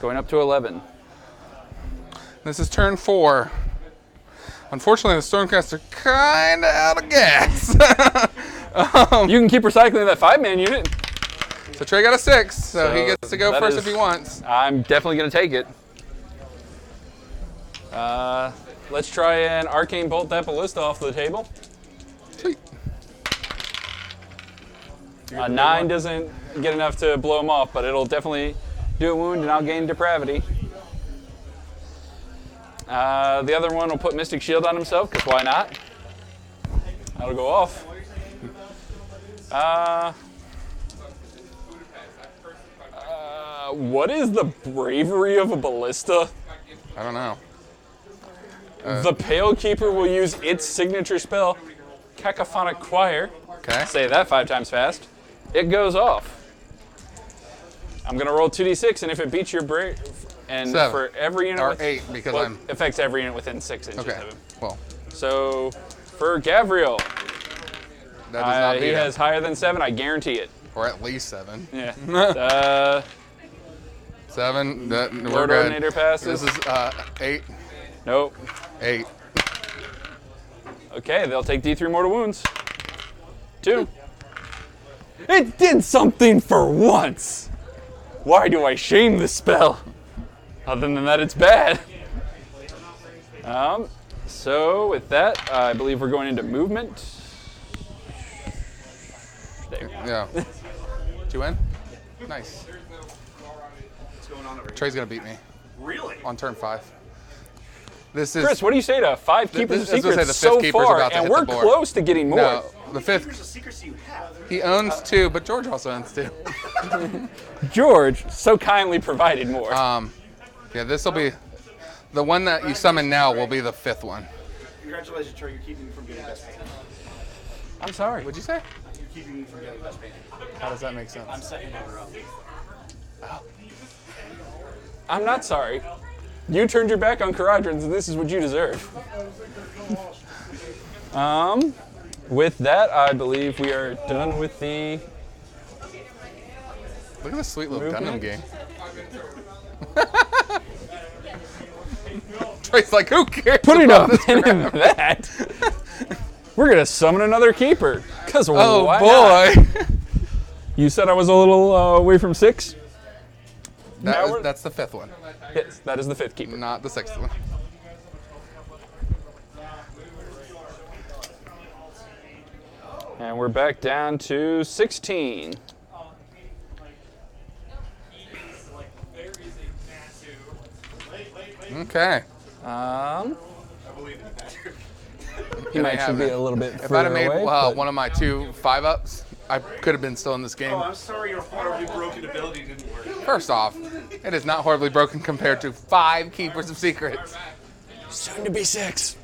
Going up to 11. This is turn 4. Unfortunately, the Stormcats are kind of out of gas. You can keep recycling that 5-man unit. So Trey got a 6, so he gets to go that first is- if he wants. I'm definitely going to take it. Let's try an Arcane Bolt that ballista off the table. Sweet. A 9 doesn't get enough to blow him off, but it'll definitely do a wound, and I'll gain depravity. The other one will put Mystic Shield on himself, because why not? That'll go off. What is the bravery of a ballista? I don't know. The Pale Keeper will use its signature spell, Cacophonic Choir. Okay. Say that 5 times fast. It goes off. I'm going to roll 2d6, and if it beats your brave, and 7. for every unit, Or 8, because I'm... affects every unit within 6 inches Okay, of him. well, So for Gavriel, that does not he beat has him. higher than 7. I guarantee it. Or at least 7. Yeah. 7, we're Lord good. Ordinator passes. This is 8. Nope. 8. Okay, they'll take D3 mortal wounds. 2. It did something for once. Why do I shame the spell? Other than that, it's bad. So with that, I believe we're going into movement. There. Yeah. Did you win? Nice. Trey's going to beat me. Really? On turn 5. This is... Chris, what do you say to 5 Keepers of I was gonna say Secrets the 5th so Keeper's far? about to And hit we're the board. close to getting more. No, the 5th... Here's a secrecy you have. He owns 2, but George also owns 2. George so kindly provided more. Yeah, this will be... The one that you summon now will be the 5th one. Congratulations, Trey. You're keeping me from getting best painted. I'm sorry. What'd you say? You're keeping me from getting best painted. How does that make sense? I'm second in a row. I'm not sorry. You turned your back on Caradrons, and this is what you deserve. With that, I believe we are done with the... Look at this sweet little Gundam game. Trey's like, who cares? Putting about a pin in that. We're going to summon another keeper. Because Oh, why boy. not? You said I was a little away from 6? That's the 5th one, Yes, that is the 5th keeper. not the 6th one. And we're back down to 16. Okay. He might actually be a little bit If I'd further have made away. but- one of my 2 5-ups, I could have been still in this game. Oh, I'm sorry your horribly broken ability didn't work. First off, it is not horribly broken compared to 5 Keepers of Secrets. Soon to be 6.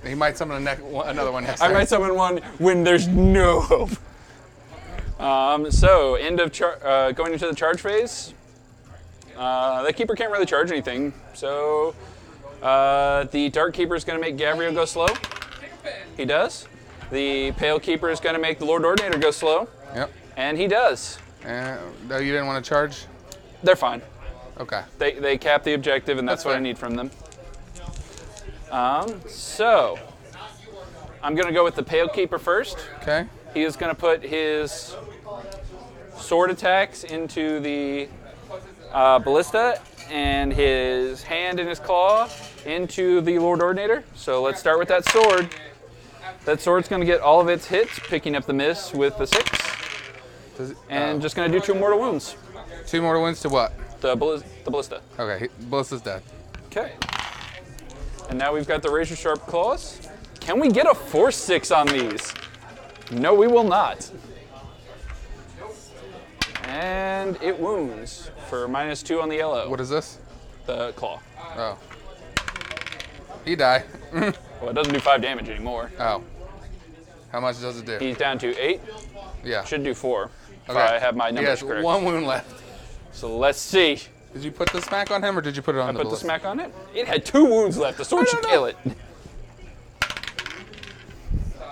He might summon another one next I time. might summon one when there's no hope. So, end of going into the charge phase. The keeper can't really charge anything. So, the Dark Keeper is going to make Gavriel go slow. He does. The Pale Keeper is going to make the Lord Ordinator go slow. Yep. And he does. No, you didn't want to charge? They're fine. Okay. They cap the objective, and that's what I fair. need from them. So, I'm going to go with the Pale Keeper first. Okay. He is going to put his sword attacks into the ballista, and his hand and his claw into the Lord Ordinator. So let's start with that sword. That sword's going to get all of its hits, picking up the miss with the 6. And just going to do 2 mortal wounds. 2 mortal wounds to what? The ballista. Okay, Ballista's dead. Okay. And now we've got the razor sharp claws. Can we get a force 6 on these? No, we will not. And it wounds for -2 on the yellow. What is this? The claw. Oh. He died. Well, it doesn't do 5 damage anymore. Oh. How much does it do? He's down to 8. Yeah. Should do 4. If Okay. I have my He numbers has correct. 1 wound left. So let's see. Did you put the smack on him or did you put it on I the put the ballista? smack on it. It had 2 wounds left. The sword should kill it.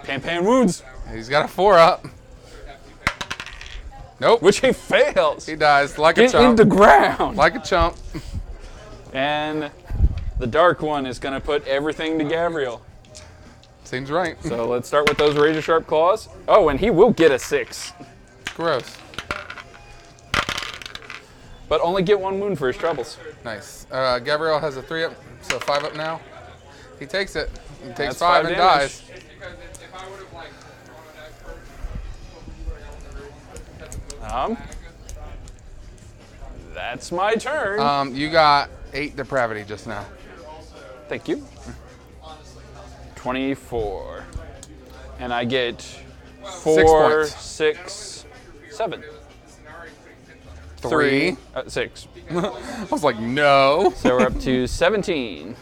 Pan wounds. He's got a 4 up. Nope. Which he fails. He dies like a Get chump. in the ground. Like a chump. And the dark one is going to put everything to Gabriel. Seems right. So let's start with those razor sharp claws. Oh, and he will get a 6. Gross. But only get 1 wound for his troubles. Nice. Gabriel has a 3 up, so 5 up now. He takes it. He takes That's 5 5 and damage. dies. Because if I would have like drawn an expert, That's my turn. You got 8 depravity just now. Thank you. 24. And I get 4, 6 6, 7. 3. 6. I was like, no. So we're up to 17.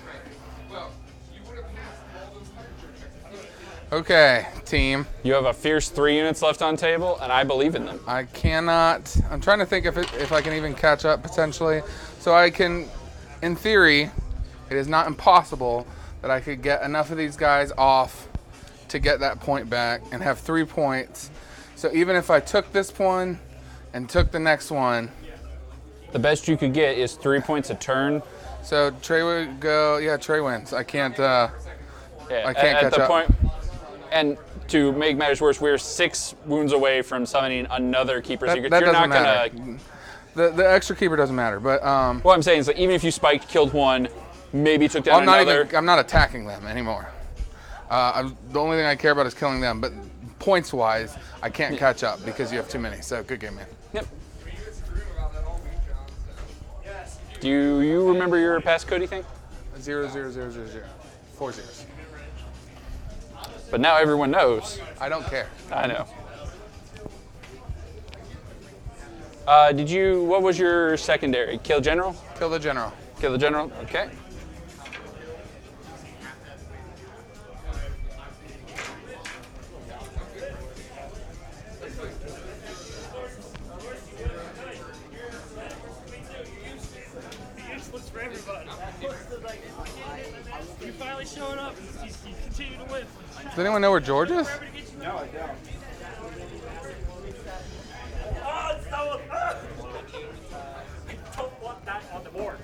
Okay, team. You have a fierce 3 units left on table, and I believe in them. I cannot. I'm trying to think if I can even catch up potentially. So I can, in theory, it is not impossible that I could get enough of these guys off to get that point back and have 3 points. So even if I took this one and took the next one. The best you could get is 3 points a turn. So Trey would go, yeah, Trey wins. I can't Yeah, I can't at catch the up. point. And to make matters worse, we're 6 wounds away from summoning another Keeper Secret. that You're not doesn't gonna. matter. The extra keeper doesn't matter, but What I'm saying is that even if you spiked, killed 1, maybe took down another. I'm not attacking them anymore. The only thing I care about is killing them, but points wise, I can't catch up because you have too many. So good game, man. Yep. Do you remember your passcode thing? 0 0 0 0 0. 4 zeros. But now everyone knows. I don't care. I know. What was your secondary? Kill General? Kill the general. Kill the General, okay. Useless for everybody. You finally showing up. You continue to win. Does anyone know where George is? No, I don't. Oh, it's so. I don't want that on the board.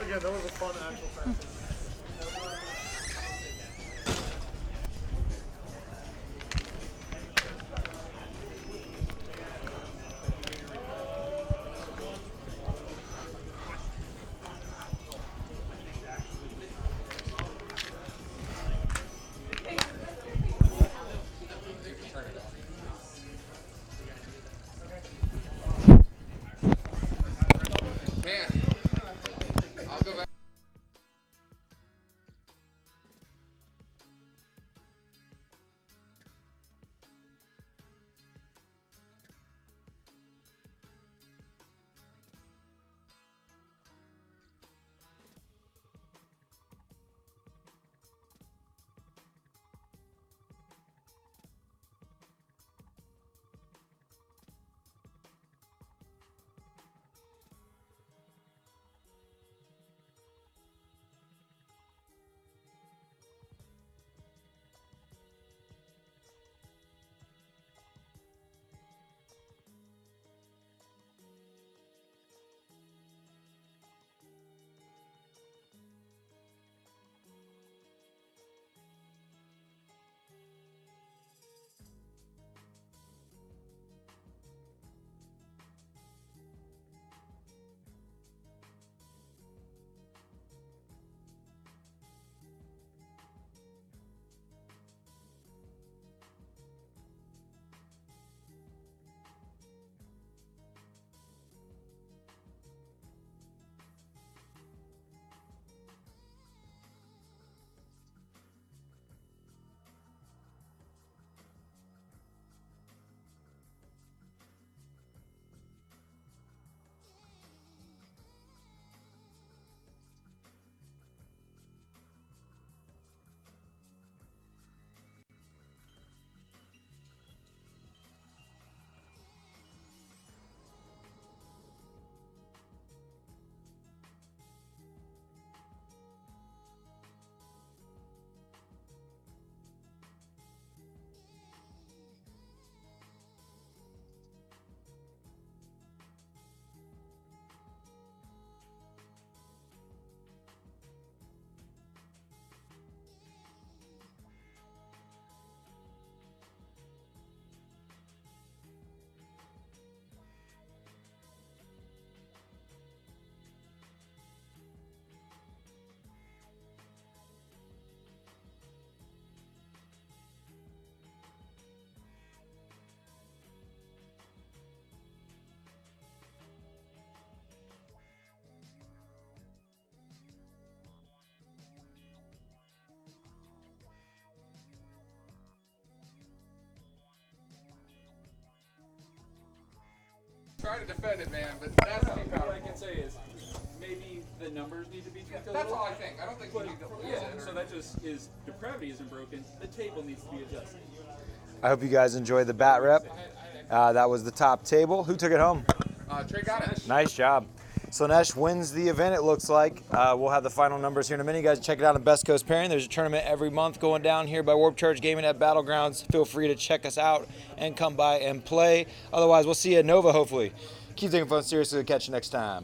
Again, that was a fun actual practice. Man, I'll go back. try to defend it, man, but that's too What I powerful. can say is maybe the numbers need to be tweaked a That's little. all I think. I don't think you need to lose Yeah, it. so that just is depravity isn't broken. The table needs to be adjusted. I hope you guys enjoyed the bat rep. That was the top table. Who took it home? Trey got it. Nice job. Slanesh wins the event, it looks like. We'll have the final numbers here in a minute. You guys check it out on Best Coast Pairing. There's a tournament every month going down here by Warp Charge Gaming at Battlegrounds. Feel free to check us out and come by and play. Otherwise, we'll see you at Nova, hopefully. Keep taking fun seriously. Catch you next time.